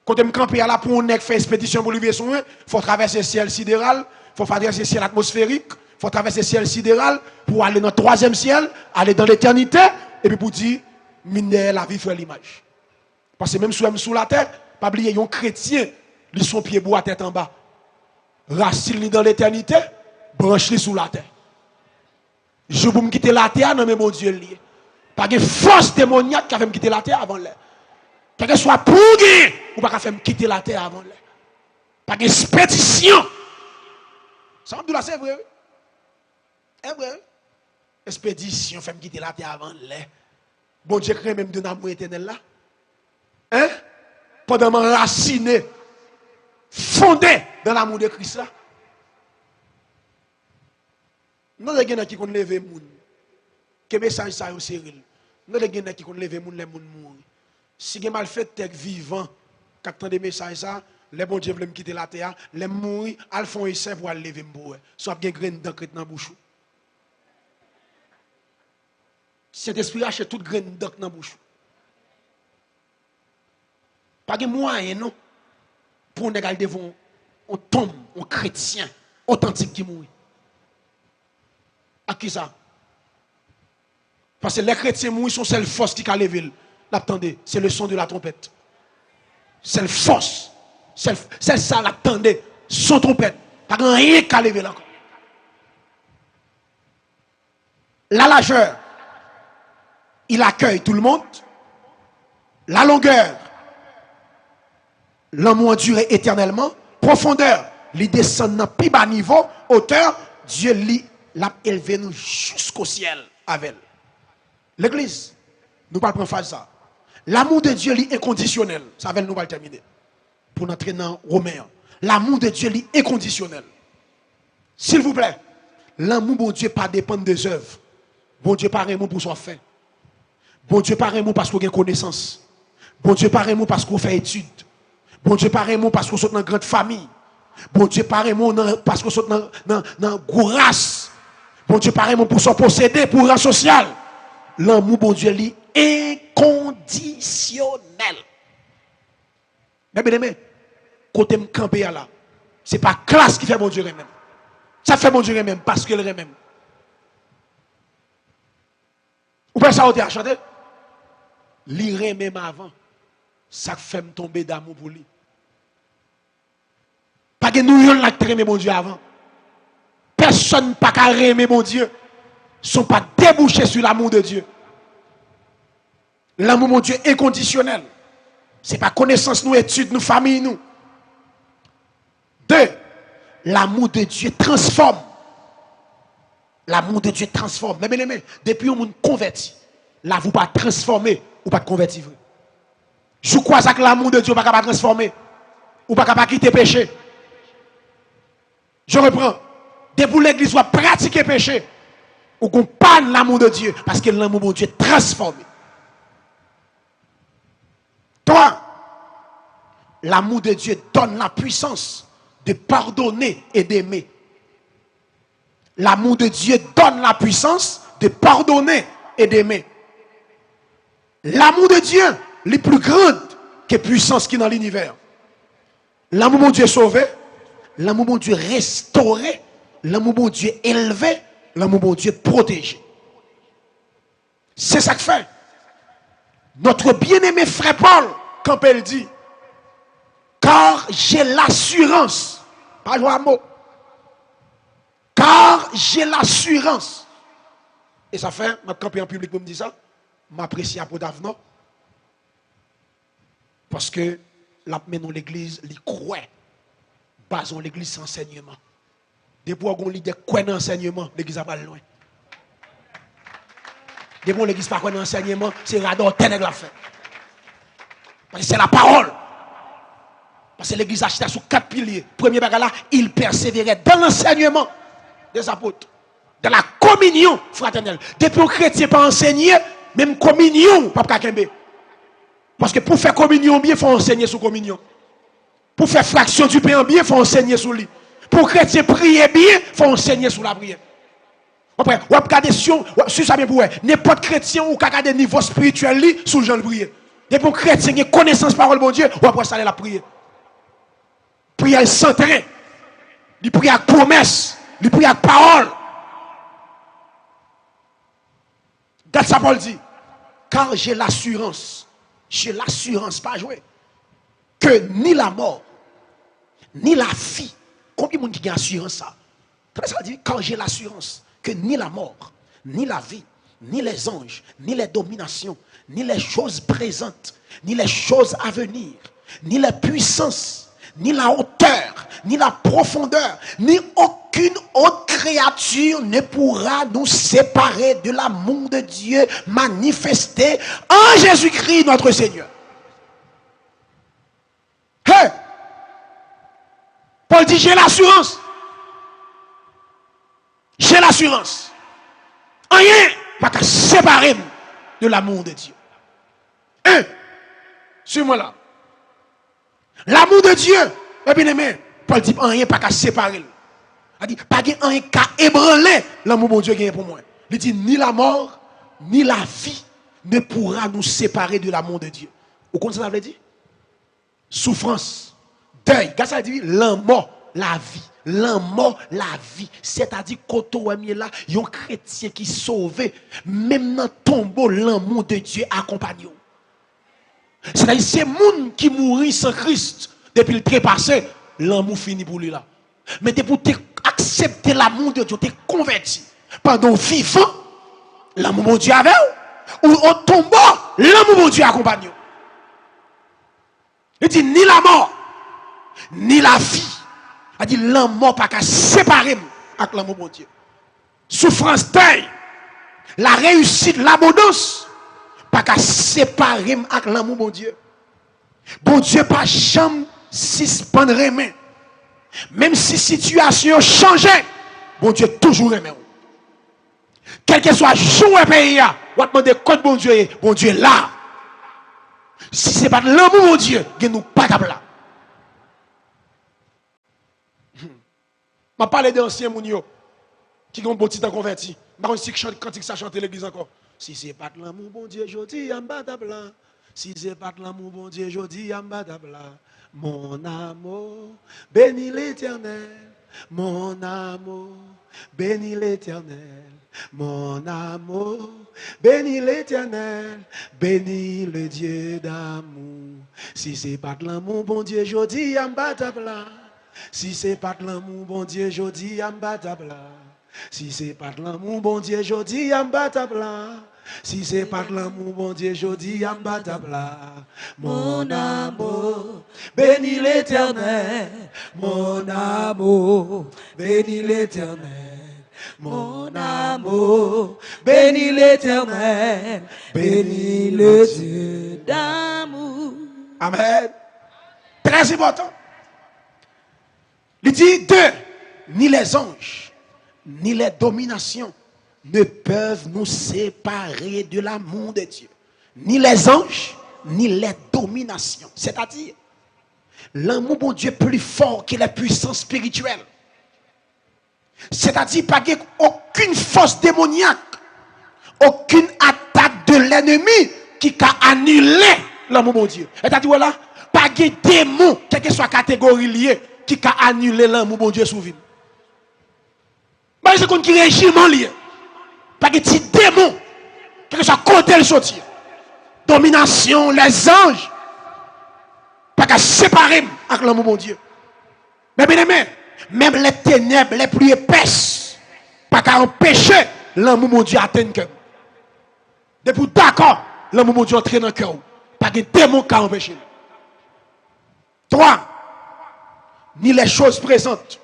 Quand on campe là pour un faire expédition pour lui son, il faut traverser le ciel sidéral, il faut traverser le ciel atmosphérique, il faut traverser le ciel sidéral pour aller dans le 3e ciel, aller dans l'éternité, et puis pour dire, mine la vie fait l'image. Parce que même si on est sous la terre, pas oublier, un chrétien, il son pied bout à tête en bas. Racine dans l'éternité, branche sous la terre. Je peux me quitter la terre, non mais mon Dieu lié. Pas de force démoniaque qui a fait me quitter la terre avant l'air. Pas que soit pour ou pas faire me quitter la terre avant l'air. Pas de expédition. Ça me dit là, c'est vrai. C'est vrai. Expédition, fait me quitter la terre avant l'air. Bon Dieu crée même de l'amour éternel là. Hein? Pendant m'enraciner, fondé dans l'amour de Christ là. Nous avons des gens qui ont levé les gens. Que message ça est sérieux. Nous avons des gens qui ont levé les gens, les gens mourir. Si vous avez mal fait, vous vivant, quand vous avez des messages ça, les bons dieux veulent me quitter la terre, les mourir, ils font essayer pour lever les gens. Soit bien grain d'encre dans la bouche. Cet esprit achète toute grain d'encre dans la bouche. Pas de moyen, non, pour nous regarder devant on tombe, on chrétien, authentique qui mourit. À qui ça? Parce que les chrétiens mourir sont celle force qui a levé. L'attendez, c'est le son de la trompette. C'est le force. C'est ça, l'attendez, son trompette. Pas rien qui a levé là. La largeur, il accueille tout le monde. La longueur, l'amour dure éternellement. Profondeur, il descend dans plus bas niveau. Hauteur, Dieu l'a élevé nous jusqu'au ciel avec elle. L'église, nous ne parlons pas de ça. L'amour de Dieu est inconditionnel. Ça va nous terminer. Pour entrer dans Romains. L'amour de Dieu est inconditionnel. S'il vous plaît, l'amour de Dieu pas dépendre des œuvres. Bon Dieu pas amour pour son fait. Bon Dieu pas amour parce qu'on a connaissance. Bon Dieu pas amour parce qu'on fait études. Bon Dieu pas amour parce qu'on saute dans une grande famille. Bon Dieu pas amour parce qu'on saute dans une grâce. Bon Dieu pas amour pour son posséder, pour rang social. L'amour bon Dieu est inconditionnel. Mais bien aimé, côté me camper là, c'est pas classe qui fait bon Dieu même. Ça fait bon Dieu même parce que le même. Ou pas ça, on a chanté? Lire même avant. Ça fait me tomber d'amour pour lui. Pas que nous yon la aimer mon Dieu avant. Personne pas qu'à aimer mon Dieu. Sont pas débouchés sur l'amour de Dieu. L'amour mon Dieu est conditionnel. C'est pas connaissance, nous, études, nous, famille, nous. 2. L'amour de Dieu transforme. L'amour de Dieu transforme. Mais bien aimé, depuis on monde converti, là vous pas transformer ou pas convertir. Je crois que l'amour de Dieu pas capable transformer ou pas capable quitter péché. Je reprends. Depuis l'église soit pratiquer péché ou qu'on parle l'amour de Dieu parce que l'amour de Dieu transforme. 3. L'amour de Dieu donne la puissance de pardonner et d'aimer. L'amour de Dieu donne la puissance de pardonner et d'aimer. L'amour de Dieu est plus grand que puissance qui est dans l'univers. L'amour de Dieu sauvé, l'amour de Dieu restauré, l'amour de Dieu élevé, l'amour de Dieu protégé. C'est ça que fait. Notre bien-aimé frère Paul, quand elle dit, car j'ai l'assurance, pas le mot, car j'ai l'assurance. Et ça fait, ma campé en public pour me dire ça, m'apprécie à peu d'avenant. Parce que la menon l'église, li croit. Basons l'église sans enseignement. Depuis qu'on lit des quoi d'enseignement, l'église a pas loin. Depuis qu'on l'église pas quoi d'enseignement, c'est rador ténèbres la fait. Parce que c'est la parole. Parce que l'église a acheté sur 4 piliers. Premier bagage là, il persévérait dans l'enseignement des apôtres, dans la communion fraternelle. Depuis que les chrétiens pas enseigné, même communion, pas kakembe. Parce que pour faire communion bien, il faut enseigner sur communion. Pour faire fraction du pain bien, il faut enseigner sur lui. Pour chrétien prier bien, il faut enseigner sur la prière. Après, on regarde sur ça bien pour n'importe chrétien ou regarder niveau spirituel li sous le genre de prier. Et pour chrétien qui connaissance parole de Dieu, on après ça la prière. Prière centrée. Il prie avec promesse, il prie avec parole. That's ça Paul dit. Car j'ai l'assurance, pas jouer, que ni la mort, ni la vie, combien de monde qui a assurance ça? Ça dit, quand j'ai l'assurance que ni la mort, ni la vie, ni les anges, ni les dominations, ni les choses présentes, ni les choses à venir, ni les puissances, ni la hauteur, ni la profondeur, ni aucune autre créature ne pourra nous séparer de l'amour de Dieu manifesté en Jésus-Christ notre Seigneur. Hey! Paul dit, j'ai l'assurance. J'ai l'assurance. assurance. Rien pas qu'à séparer de l'amour de Dieu. Suis-moi là. L'amour de Dieu, bien aimé, Paul dit rien pas qu'à séparer. Il dit pas rien qu'à ébranler l'amour de Dieu qui est pour moi. Il dit ni la mort, ni la vie ne pourra nous séparer de l'amour de Dieu. Vous comprenez ça veut dire? Souffrance, deuil. Regarde ça dit l'amour, la vie. L'amour, la vie. C'est-à-dire quand on est là, il y a un chrétien qui sauvé, même dans le tombeau, l'amour de Dieu accompagne. C'est-à-dire c'est monde qui mourit sans Christ depuis le trépassé, l'amour finit pour lui là. Mais pour accepter l'amour de Dieu, tu es converti. Pendant vivant, l'amour de Dieu avec ou au tombeau, l'amour de Dieu accompagne. Il dit ni la mort, ni la vie. Il dit l'amour pas qu'à séparer avec l'amour de Dieu. Souffrance, deuil, la réussite, l'abondance, pas qu'à séparer avec l'amour de Dieu. Bon Dieu pas jamais suspendre les mains. Même si la situation change, bon Dieu toujours aimé. Quel que soit le jour et pays, on va demander quand bon Dieu est là. Si ce n'est pas de l'amour de Dieu, il nous pas de là. Je parle d'anciens mounio qui ont un bon petit temps converti. Je ne sais pas quand ça chante l'église encore. Si ce n'est pas de l'amour bon Dieu, je dis, il y a là. Si ce n'est pas de l'amour bon Dieu, je dis, il y a là. Mon amour, bénis l'Éternel. Mon amour, bénis l'Éternel. Mon amour, bénis l'Éternel. Bénis le Dieu d'amour. Si ce n'est pas de l'amour bon Dieu, je dis, il y a là. Si c'est pas de l'amour, bon Dieu, je dis, ambatable. Si c'est pas de l'amour, bon Dieu, je dis, ambatable. Si c'est pas de l'amour, bon Dieu, je dis, ambatable. Mon amour, bénis l'Éternel. Mon amour, bénis l'Éternel. Mon amour, bénis l'Éternel. Bénis le Dieu d'amour. Amen. Très important. Il dit ni les anges, ni les dominations ne peuvent nous séparer de l'amour de Dieu. Ni les anges, ni les dominations. C'est-à-dire, l'amour de Dieu est plus fort que les puissances spirituelles. C'est-à-dire, pas aucune force démoniaque, aucune attaque de l'ennemi qui a annulé l'amour de Dieu. C'est-à-dire, voilà, pas de démon, quelle que soit la catégorie liée, qui a annulé l'amour de Dieu sous vie. C'est qu'on qui régiment lié. Pas de petits démons, quel que soit côté le sortir. Domination, les anges, pas qu'à séparer avec l'amour de Dieu. Mais bien aimé, même les ténèbres les plus épaisses, pas qu'à empêcher l'amour de Dieu atteindre le cœur. Depuis d'accord, l'amour de Dieu entre dans le cœur. Pas de démon qui a empêché. 3. Ni les choses présentes,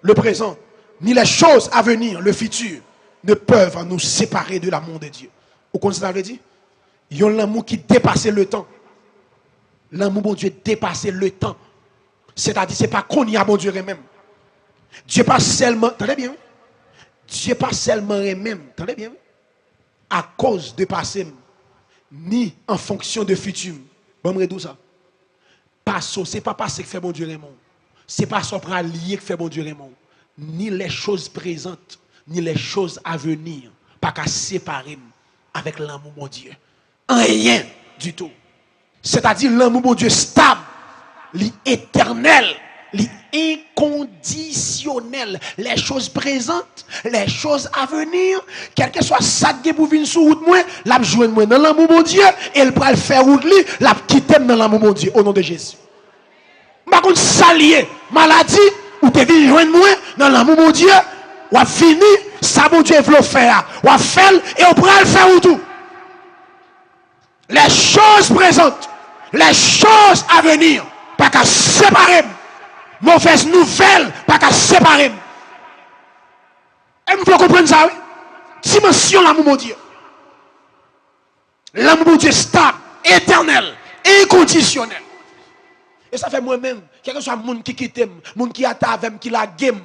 le présent, ni les choses à venir, le futur, ne peuvent nous séparer de l'amour de Dieu. Vous connaissez ce que ça veut dire? Il y a l'amour qui dépasse le temps. L'amour de Dieu dépasse le temps. C'est-à-dire, ce n'est pas qu'on y a bon Dieu même. Dieu pas seulement, attendez bien, Dieu pas seulement même, attendez bien, à cause de passé, ni en fonction de futur. Bon, me ça. Ce n'est pas passé que fait bon Dieu Raymond. Ce n'est pas son bras lié que fait bon Dieu Raymond. Ni les choses présentes, ni les choses à venir. Pas qu'à séparer avec l'amour de Dieu. Rien du tout. C'est-à-dire l'amour de Dieu stable, l'éternel, l'inconditionnel. Les choses présentes, les choses à venir, quel que soit ça qui pour venir sur route, la joindre moi dans l'amour de Dieu, et elle peut le faire route, la quitter dans l'amour de Dieu, au nom de Jésus. Par contre, salier, maladie, ou te venu joindre moi dans l'amour de Dieu, ou a fini, ça mon Dieu veut faire, ou a fait, et on pourra le faire ou tout. Les choses présentes, les choses à venir, pas qu'à séparer. Mauvaise nouvelle, pas qu'à séparer. Et vous comprenez ça, oui? Dimension l'amour de Dieu. L'amour de Dieu stable, éternel, inconditionnel. Et ça fait moi-même, quel que soit le monde qui quitte, le monde qui a avec qui la game,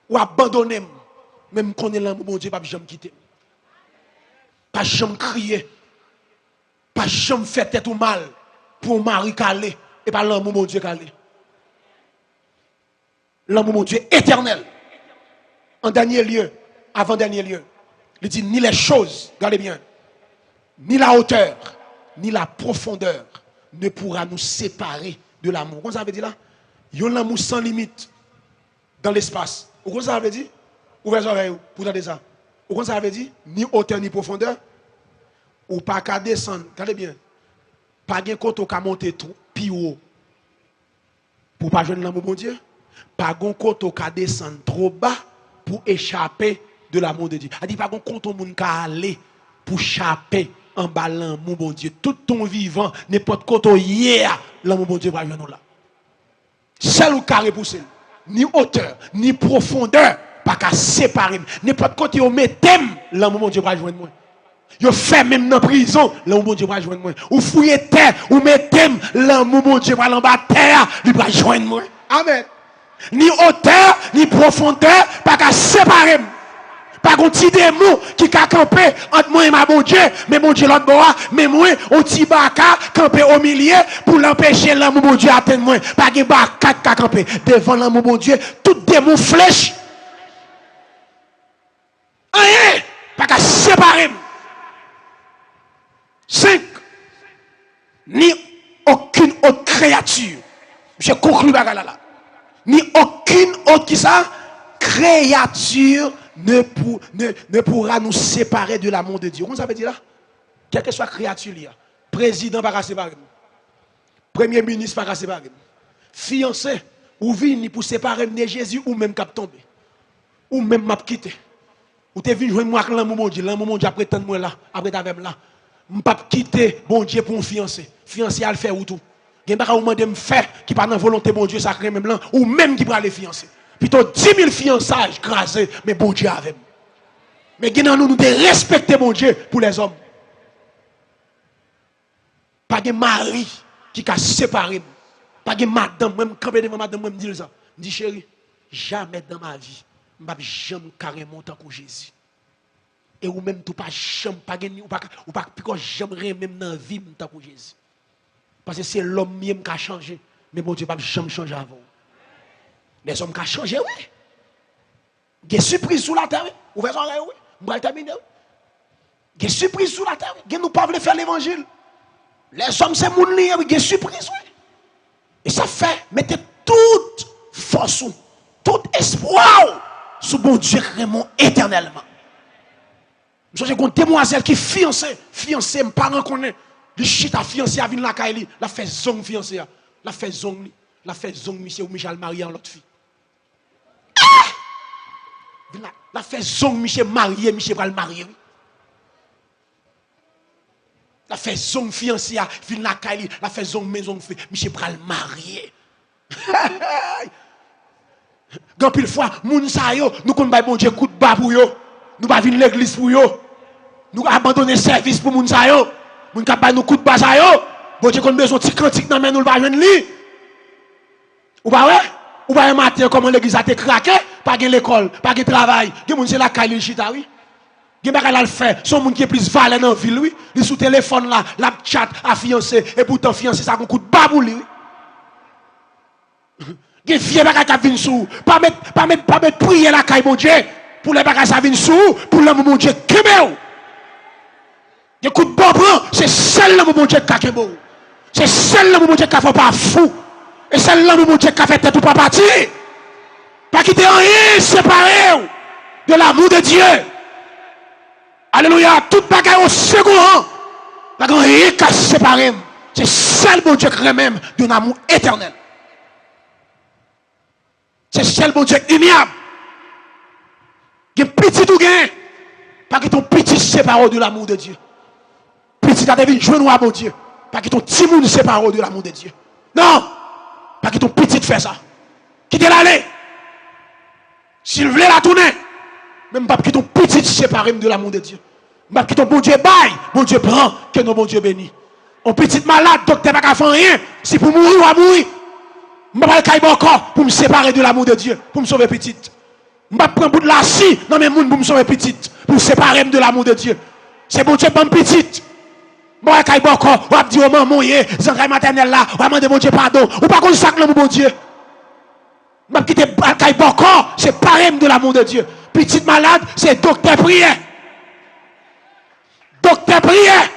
ou abandonné, Même qu'on est l'amour, bon Dieu, pas jamais quitter. Pas jamais crier. Pas jamais faire tête ou mal pour Marie calé. Et pas l'amour, mon Dieu, calé. L'amour, mon Dieu, éternel. En dernier lieu, avant dernier lieu, il dit ni les choses, regardez bien, ni la hauteur, ni la profondeur ne pourra nous séparer de l'amour. Comment ça veut dire là? Il y a un amour sans limite dans l'espace. Comment ça veut dire? Ouvrez les oreilles pour entendre ça. Comment ça veut dire? Ni hauteur ni profondeur. Ou pas qu'à descendre. Regardez bien. Pas de côté qui monter trop plus haut. Pour pas joindre l'amour bon Dieu. Pas de côté qui descendre trop bas pour échapper de l'amour de Dieu. Il dit pas de côté qui aller pour échapper en bas l'amour bon Dieu. Tout ton vivant, n'importe côté hier, l'amour bon Dieu va joindre nous là. Seul ou carré poussé. Ni hauteur, ni profondeur, pas qu'à séparer. N'importe côté où mettez, l'amour bon Dieu va joindre moi. Yo fait même dans prison, l'amour bon Dieu va joindre moi. Ou fouiller terre, ou mettez, l'amour bon Dieu va en bas terre, il va joindre moi. Amen. Ni hauteur, ni profondeur, pas qu'à séparer. Pas un petit démon qui a campé entre moi et ma bon Dieu, mais mon Dieu l'autre bois, mais moi, un petit baka campé au milieu pour l'empêcher l'amour bon Dieu atteindre moi. Pas un baka qui a campé devant l'amour bon Dieu, tout démon flèche. Rien, pas qu'à séparer. 5. Ni aucune autre créature. Je conclue par là. Ni aucune autre qui ça créature ne pourra nous séparer de l'amour de Dieu. Comment ça veut dire là? Quelle que soit créature, président pas séparer. Premier ministre pas séparer. Fiancé ou vini pour séparer de Jésus ou même cap tomber. Ou même m'a quitté. Ou t'es venu joindre moi avec l'amour mon Dieu après tant moi là, après ta même là. M'pas quitter bon Dieu pour un fiancé. Fiancé à le faire ou tout. Gen pas ou demander me faire qui pas dans volonté bon Dieu sacré même là ou même qui va les fiancer. Plutôt 10 000 fiançages crasés mais bon Dieu avec. Mais gen nous de respecter bon Dieu pour les hommes. Pas de mari qui a séparé. Pas de madame même camper devant madame me dire ça. Me dit chérie, jamais dans ma vie, m'pas jamais carrément tant que Jésus. Et ou même tout pas jamais pas ou pas jamais même dans vie tant que Jésus. Parce que c'est l'homme même qui a changé. Mais bon Dieu, pas jamais changer avant. Les hommes qui ont changé, oui. Il y a des surprises sous la terre, oui. Ouvrez les oreilles, oui. Je vais terminer, oui. Il y a des surprises sous la terre, oui. Nous ne pouvons pas faire l'évangile. Les hommes, c'est mon lien, oui. Il y a des surprises, oui. Et ça fait, mettez toute force, tout espoir sur bon Dieu vraiment éternellement. Je suis une demoiselle qui est fiancée, mes parents connaissent. Le chita fiancé a vu la caille, la fait zong fiancé, la fait zong, monsieur ou Michel marié en l'autre fille. La fait zong monsieur marié, monsieur va le marier. La fait zong fiancé a vu la caille, la fait zong maison fait, monsieur va le marier. Quand pile fois, moun sa yo, nous kon bay bon Dieu coup de bas pour yo. Nous pas venir l'église pour yo. Nous abandonner service pour moun sa yo. Moun ka bay nous coup de bas sa yo. Bon Dieu kon besoin petit cantique nan men nous pas joindre li. Ou pas ouais? Ou pas un matin comment l'église a été craqué, pas gen l'école, pas gen travail. Gen moun c'est la caille chita oui. Gen bagay la le faire, son moun qui est plus valé dans ville oui. Li sous téléphone là, la chat à fiancé et pourtant fiancé ça kon coup de bas pour lui. Gen vieux bagay ka vinn sou, pas mettre prier la caille mon Dieu pour les bagay ça vinn sou, pour l'amour mon Dieu kembe. Gen coup de bon prend, c'est seul l'amour mon Dieu ka kembe. C'est seul l'amour mon Dieu ka fait pas fou. Et c'est l'amour mon Dieu qui a fait tête ou pas partir. Pas quitter rien séparé de l'amour de Dieu. Alléluia. Tout bagaille au second rang. Pas rien qui a séparé. C'est seul bon Dieu qui même d'un amour éternel. C'est seul bon Dieu ignoble. Il y a petit ou gain. Pas que ton petit séparé de l'amour de Dieu. Petit a devenu genou à mon Dieu. Pas que ton petit monde séparé de l'amour de Dieu. Non. Pas que ton petit fait ça. Quittez l'aller. S'il voulait la tourner, même pas que ton petit séparé de l'amour de Dieu. Pas que ton bon Dieu baille, bon Dieu prend, que nos bon Dieu bénit. Un petit malade, docteur pas qu'à faire rien. Si pour mourir, on va mourir. Je ne vais pas le encore pour me séparer de l'amour de Dieu, pour me sauver petite. Je ne prends pas de la scie dans mes moun pour me sauver petite, pour séparer de l'amour de Dieu. C'est bon Dieu, bon petite. Bon, quand il encore, on va dire, oh maman, zangay maternel là, on va demander bon Dieu pardon. Ou pas qu'on sac l'amour bon Dieu. Je vais quitter quand il encore, c'est pareil de l'amour de Dieu. Petite malade, c'est docteur prière. Docteur prière.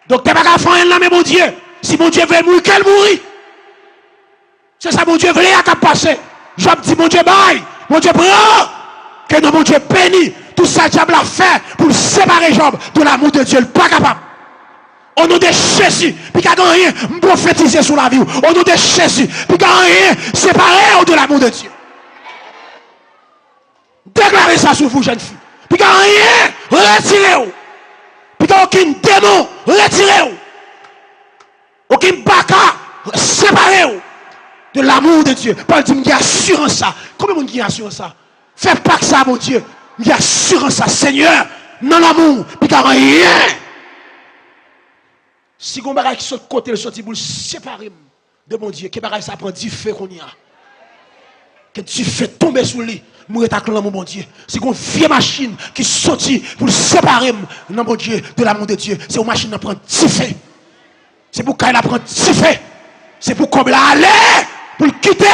Docteur pas faire un mais mon Dieu. Si mon Dieu veut mourir, qu'elle mourit. C'est ça mon Dieu veut à passer. Job dit mon Dieu bye. Mon Dieu prend. Que non, mon Dieu bénit. Tout ça, diable a fait pour séparer Job de l'amour de Dieu. Pas capable. Au nom de Jésus, puis qu'il n'y a rien prophétiser sur la vie. Au nom de Jésus, puis qu'il n'y a rien séparer de l'amour de Dieu. Déclarez ça sur vous, jeune fille. Puis qu'il n'y a rien retirez-vous. Puis qu'il n'y a aucun démon retirez-vous. Aucun baka séparez-vous de l'amour de Dieu. Paul dit, il y a assurance ça. Combien de monde qui a assurance ça? Fais pas que ça, mon Dieu. Il y a assurance ça, Seigneur, dans l'amour, puis qu'il n'y a rien. Si on bagaille qui saute côté le sorti pour séparer de mon Dieu, que bagaille ça prend 10 feux qu'on y a. Que tu fais tomber sous lui, mourir ta clan mon Dieu. Si on vieille machine qui sorti pour séparer non mon Dieu de l'amour de Dieu, c'est une machine qui prend 10 feux. C'est pour qu'elle prend 10 feux. C'est pour qu'on l'aller pour le quitter.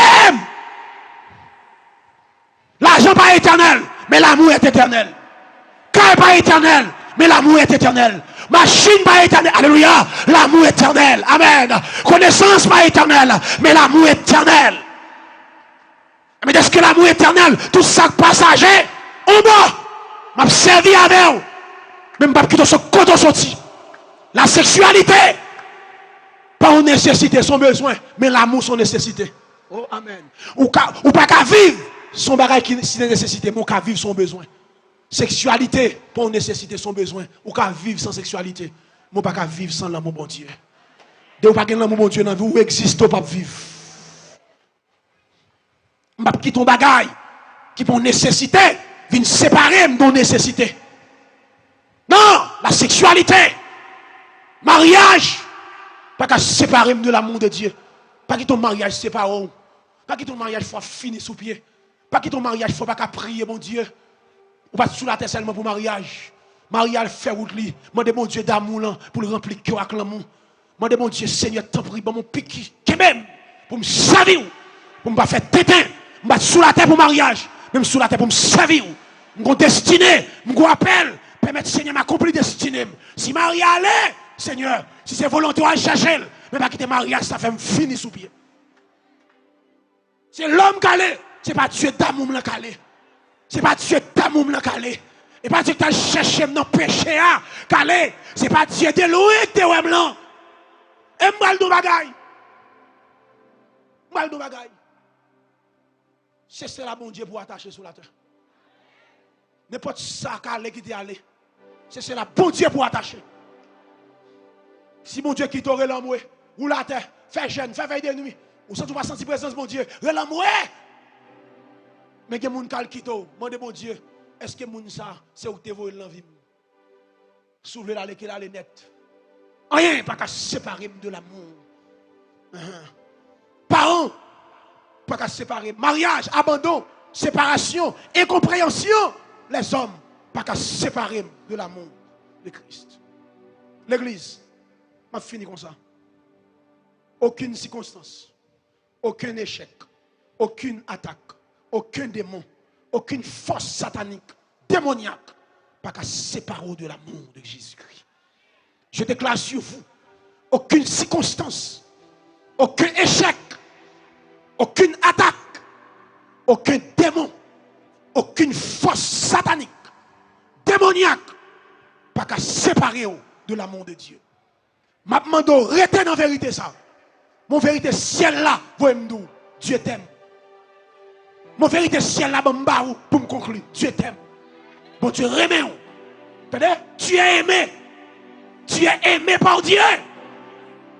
L'argent pas éternel, mais l'amour est éternel. Car pas éternel, mais l'amour est éternel. Machine pas éternelle. Alléluia. L'amour éternel. Amen. Connaissance pas éternelle, mais l'amour éternel. Mais est-ce que l'amour éternel, tout ça passager, on va m'a servi avec vous. Même pas quitter ce côté sorti. La sexualité, pas une nécessité, son besoin, mais l'amour, son nécessité. Oh, amen. Ou pas qu'à vivre son bagage qui est nécessité, mais qu'à vivre son besoin. Sexualité, pas une nécessité, son besoin. Ou qu'à vivre sans sexualité, mais pas qu'à vivre sans l'amour bon Dieu. De ou pas qu'à l'amour bon Dieu dans la vie, où existe pas vivre. Je ne vais pas quitter ton bagage qui pour nécessité, vient séparer de nécessité. Non, la sexualité, mariage, pas qu'à séparer de l'amour de Dieu. Pas que ton mariage sépare. Pas que ton mariage soit fini sous pied. Pas que ton mariage soit pas qu'à prier, mon Dieu. Ou pas sous la tête seulement pour mariage. Mariage fait route li. Demandez mon Dieu d'amour pour le remplir cœur avec l'amour. Demandez mon Dieu Seigneur t'en prie mon pique qui même pour me servir. Pour me pas faire tétin. Me sous la terre pour mariage, même sous la terre pour me servir. Mon destiné, mon appel, permettre Seigneur m'accomplir destinée. Si Marie allait, Seigneur, si c'est volonté à chercher, mais pas quitter mariage, ça fait me finir sous pied. C'est l'homme calé, c'est pas Dieu d'amour calé. C'est pas Dieu d'amour calé. Et pas Dieu qui t'a cherché dans le péché calé. C'est pas Dieu de louer que tu es blanc. Et m'bal do bagay. M'bal do bagay. C'est là bon Dieu pour attacher sur la terre. N'importe ça qui t'est allé. C'est là bon Dieu pour attacher. Si mon Dieu quitte l'amour, ou la terre, fait jeûne, fait veille de nuit, ou sans tu vas sentir présence mon Dieu, l'amour. Mais il y a des gens qui quittent, demandez mon Dieu, est-ce que moun ça, c'est où tu veux l'envie? Soulevez la qu'il a les net. Rien pas qu'à séparer de l'amour. Parents, pas qu'à séparer. Mariage, abandon, séparation, incompréhension. Les hommes, pas qu'à séparer de l'amour de Christ. L'église, m'a fini comme ça. Aucune circonstance, aucun échec, aucune attaque, aucun démon, aucune force satanique, démoniaque, pas qu'à séparer de l'amour de Jésus-Christ. Je déclare sur vous, aucune circonstance, aucun échec, aucune attaque, aucun démon, aucune force satanique, démoniaque, pas qu'à séparer de l'amour de Dieu. Ma demande, restez dans la vérité ça. Mon vérité ciel là, vous me dire, Dieu t'aime. Mon vérité ciel là, pour me conclure, Dieu t'aime. Bon Dieu remet. Tu es aimé. Tu es aimé par Dieu.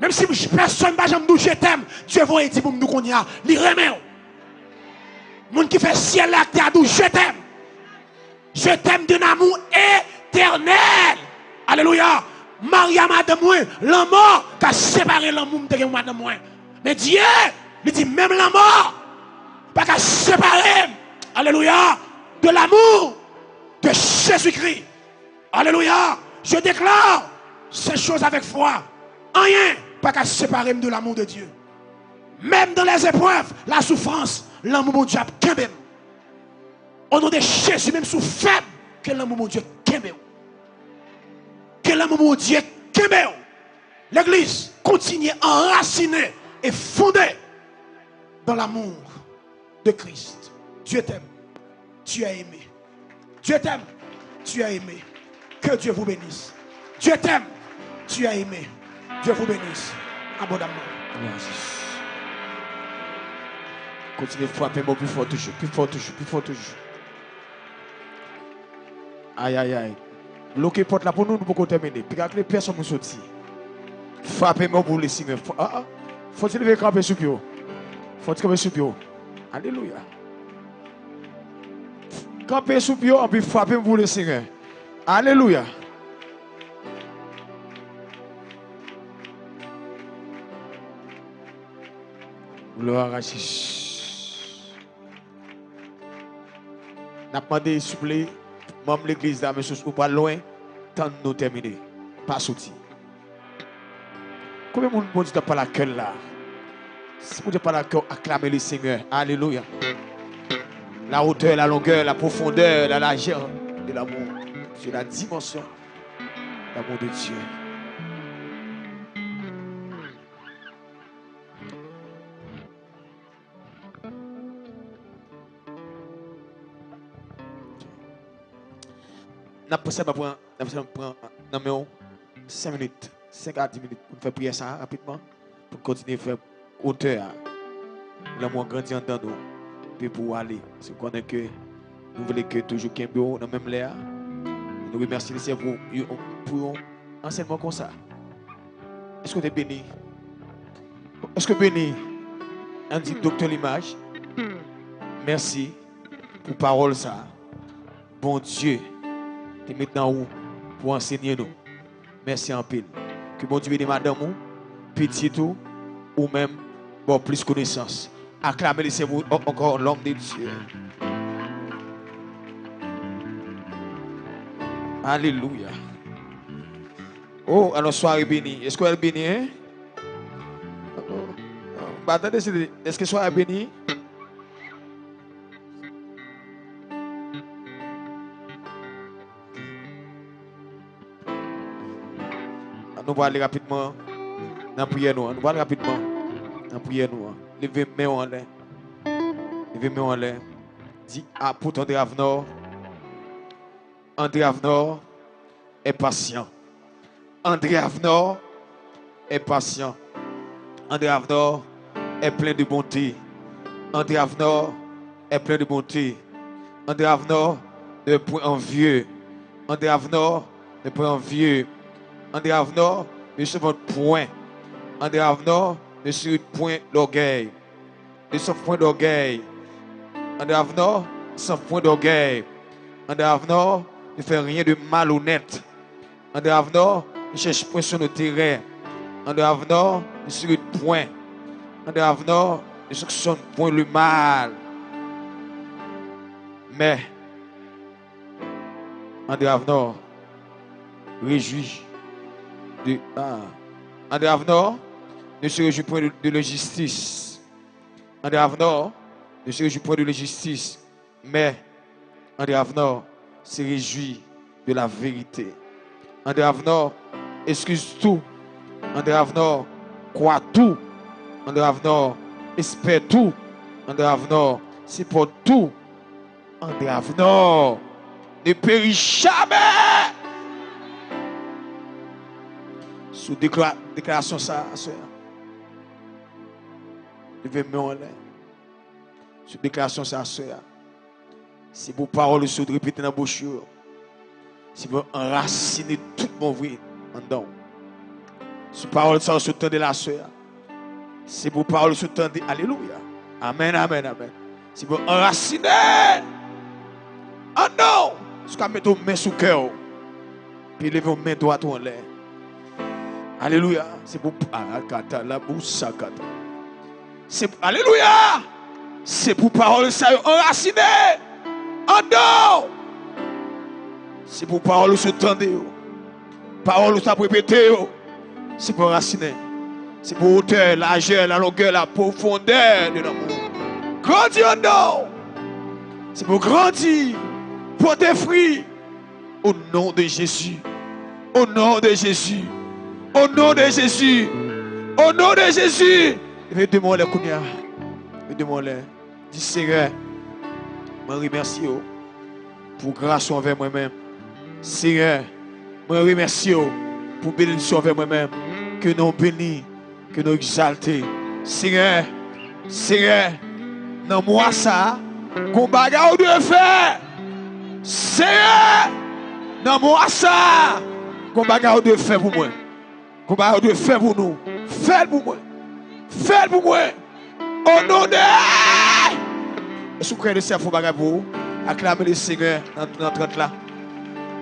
Même si personne ne va me dire je t'aime, Dieu va dire pour me dire qu'on y a. Il remet. Mon qui fait ciel là, tu as dit je t'aime. Je t'aime d'un amour éternel. Alléluia. Mariam a de moi, l'amour qui a séparé l'amour de moi de moi. Mais Dieu, il dit même l'amour, pas qu'à séparer alléluia, de l'amour de Jésus-Christ. Alléluia. Je déclare ces choses avec foi. Rien pas qu'à séparer de l'amour de Dieu. Même dans les épreuves, la souffrance, l'amour de Dieu kembe. Au nom de Jésus, même sous faible, que l'amour de Dieu kembe. Que l'amour de Dieu kembe. L'église continue enracinée et fondée dans l'amour de Christ. Dieu t'aime. Tu as aimé. Dieu t'aime. Tu as aimé. Que Dieu vous bénisse. Dieu t'aime. Tu as aimé. Dieu vous bénisse abondamment. Merci. Continuez à frapper plus fort toujours, plus fort toujours, plus fort toujours. Aïe, aïe, aïe. Bloquez porte là pour nous, nous pouvons terminer. Puis que les personnes nous sortent. Frappez-moi pour les signes. Faut-il lever camper sur pied? Faut-il camper sur pied? Alléluia. Camper sur pied, puis frappez-moi pour les signes. Alléluia. Gloire à Jésus. N'a pas demandé s'il vous plaît, même l'église là, monsieur, ou pas loin, tant de nous terminer. Pas sorti. Combien de monde peut dire pas la cœur là? Si vous dites pas la cœur, acclamez le Seigneur. Alléluia. La hauteur, la longueur, la profondeur, la largeur de l'amour. C'est la dimension de l'amour de Dieu. Nous avons 5 minutes, 5 à 10 minutes pour faire prier ça rapidement, pour continuer à faire hauteur. L'amour grandit en nous, puis pour aller. Parce qu'on est que nous voulons que toujours qu'il y ait dans le même l'air. Nous remercions le Seigneur pour un enseignement comme ça. Est-ce que tu es béni? Est-ce que béni? On dit docteur l'image. Merci pour parole ça. Bon Dieu. Maintenant où pour enseigner nous. Merci en pile. Que bon Dieu bénisse madame ou petit ou même bon plus connaissance. Acclamez le Seigneur encore l'homme de Dieu. Alléluia. Oh, alors soirée bénie. Est-ce qu'elle est bénie? Hein? Attendez, est-ce que soirée bénie? Nous allons aller rapidement dans la prière. Nous allons aller rapidement dans la prière. Levez mes mains en l'air. Levez mes mains en l'air. Dis apôtre André Avenor. André Avenor est patient. André Avenor est patient. André Avenor est plein de bonté. André Avenor est plein de bonté. André Avenor n'est point envieux. André Avenor n'est point envieux. André Avenor ne se votre point. André Avenor ne se point d'orgueil. Ne se point d'orgueil. André Avenor sans point d'orgueil. André Avenor ne fait rien de malhonnête. André Avenor ne cherche point sur le terrain. André Avenor ne se point. André Avenor ne soupçonne point le mal. Mais André Avenor réjouit. André Avenor ne se réjouit point de la justice. André Avenor ne se réjouit point de la justice. Mais André Avenor se réjouit de la vérité. André Avenor excuse tout. André Avenor croit tout. André Avenor espère tout. André Avenor supporte tout. André Avenor ne périt jamais. Sous déclaration ça, soeur. Levez-moi en l'air. Sous déclaration ça, soeur. Si vos paroles se répètent dans la bouche, si vous enracinez tout mon vie en dedans. Si vos paroles se tendent la soeur. Si vos paroles se tendent, alléluia. Amen, amen, amen. Si vous enracinez en dedans, jusqu'à mettre vos mains sous le cœur. Puis levez vos mains droites en l'air. Alléluia. C'est pour la bouche. C'est alléluia. C'est pour parole ça enraciné. En dehors. C'est pour parole se tendre. Parole ça répéter. C'est pour enraciner. C'est pour hauteur, la largeur, la longueur, la profondeur de l'amour. Grandir en dehors. C'est pour grandir. Porter fruit. Au nom de Jésus. Au nom de Jésus. Au nom de Jésus. Au nom de Jésus. Aidez-moi les Kounia. Aidez-moi les. Dis Seigneur. Je remercie pour grâce envers moi-même. Seigneur. Je remercie pour bénédiction envers moi-même. Que nous bénis. Que nous exaltés. Seigneur. Seigneur. Dans moi ça. Qu'on bagarre de faire. Seigneur. Dans moi ça. Qu'on bagarre de faire pour moi. Qu'on bagarre de faire pour nous. Fais pour moi. Fais pour moi. Au nom de. Est-ce que vous croyez que c'est un faux bagarre pour vous? Acclamez le Seigneur dans notre trente là.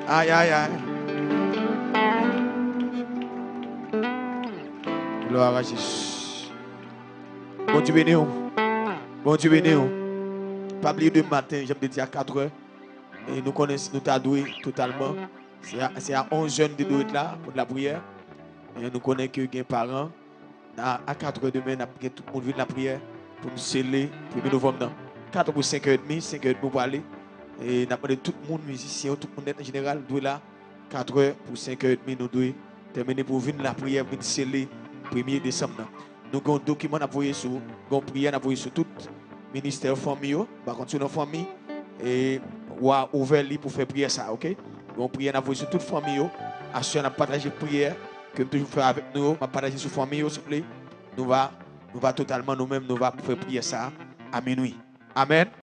Aïe, aïe, aïe. Gloire à Jésus. Bon Dieu béni. Bon Dieu béni. Pas oublier de matin, j'aime te dire à 4 heures. Et nous connaissons, nous t'adouer totalement. C'est à 11 jeunes de doit là pour la prière. Et nous connaissons que les parents. À 4 heures demain, tout le monde vient de la prière pour nous sceller 1er novembre. 4 pour 5h30, 5h30 pour aller. Et nous avons tout le monde, musicien, tout le monde en général, doit là. 4 heures pour 5h30, nous devons terminer pour venir la prière, pour nous sceller 1er décembre. Nous avons un document à envoyer sur, nous avons prière à envoyer sur tout le ministère famille, par contre sur nos familles, et ou à ouvert pour faire prière ça, ok? Nous avons prière à envoyer sur toute famille, assuré à partager prière, que nous toujours faire avec nous, à partager sur famille, s'il vous plaît. Nous va totalement nous-mêmes, nous va faire prière ça à minuit. Amen.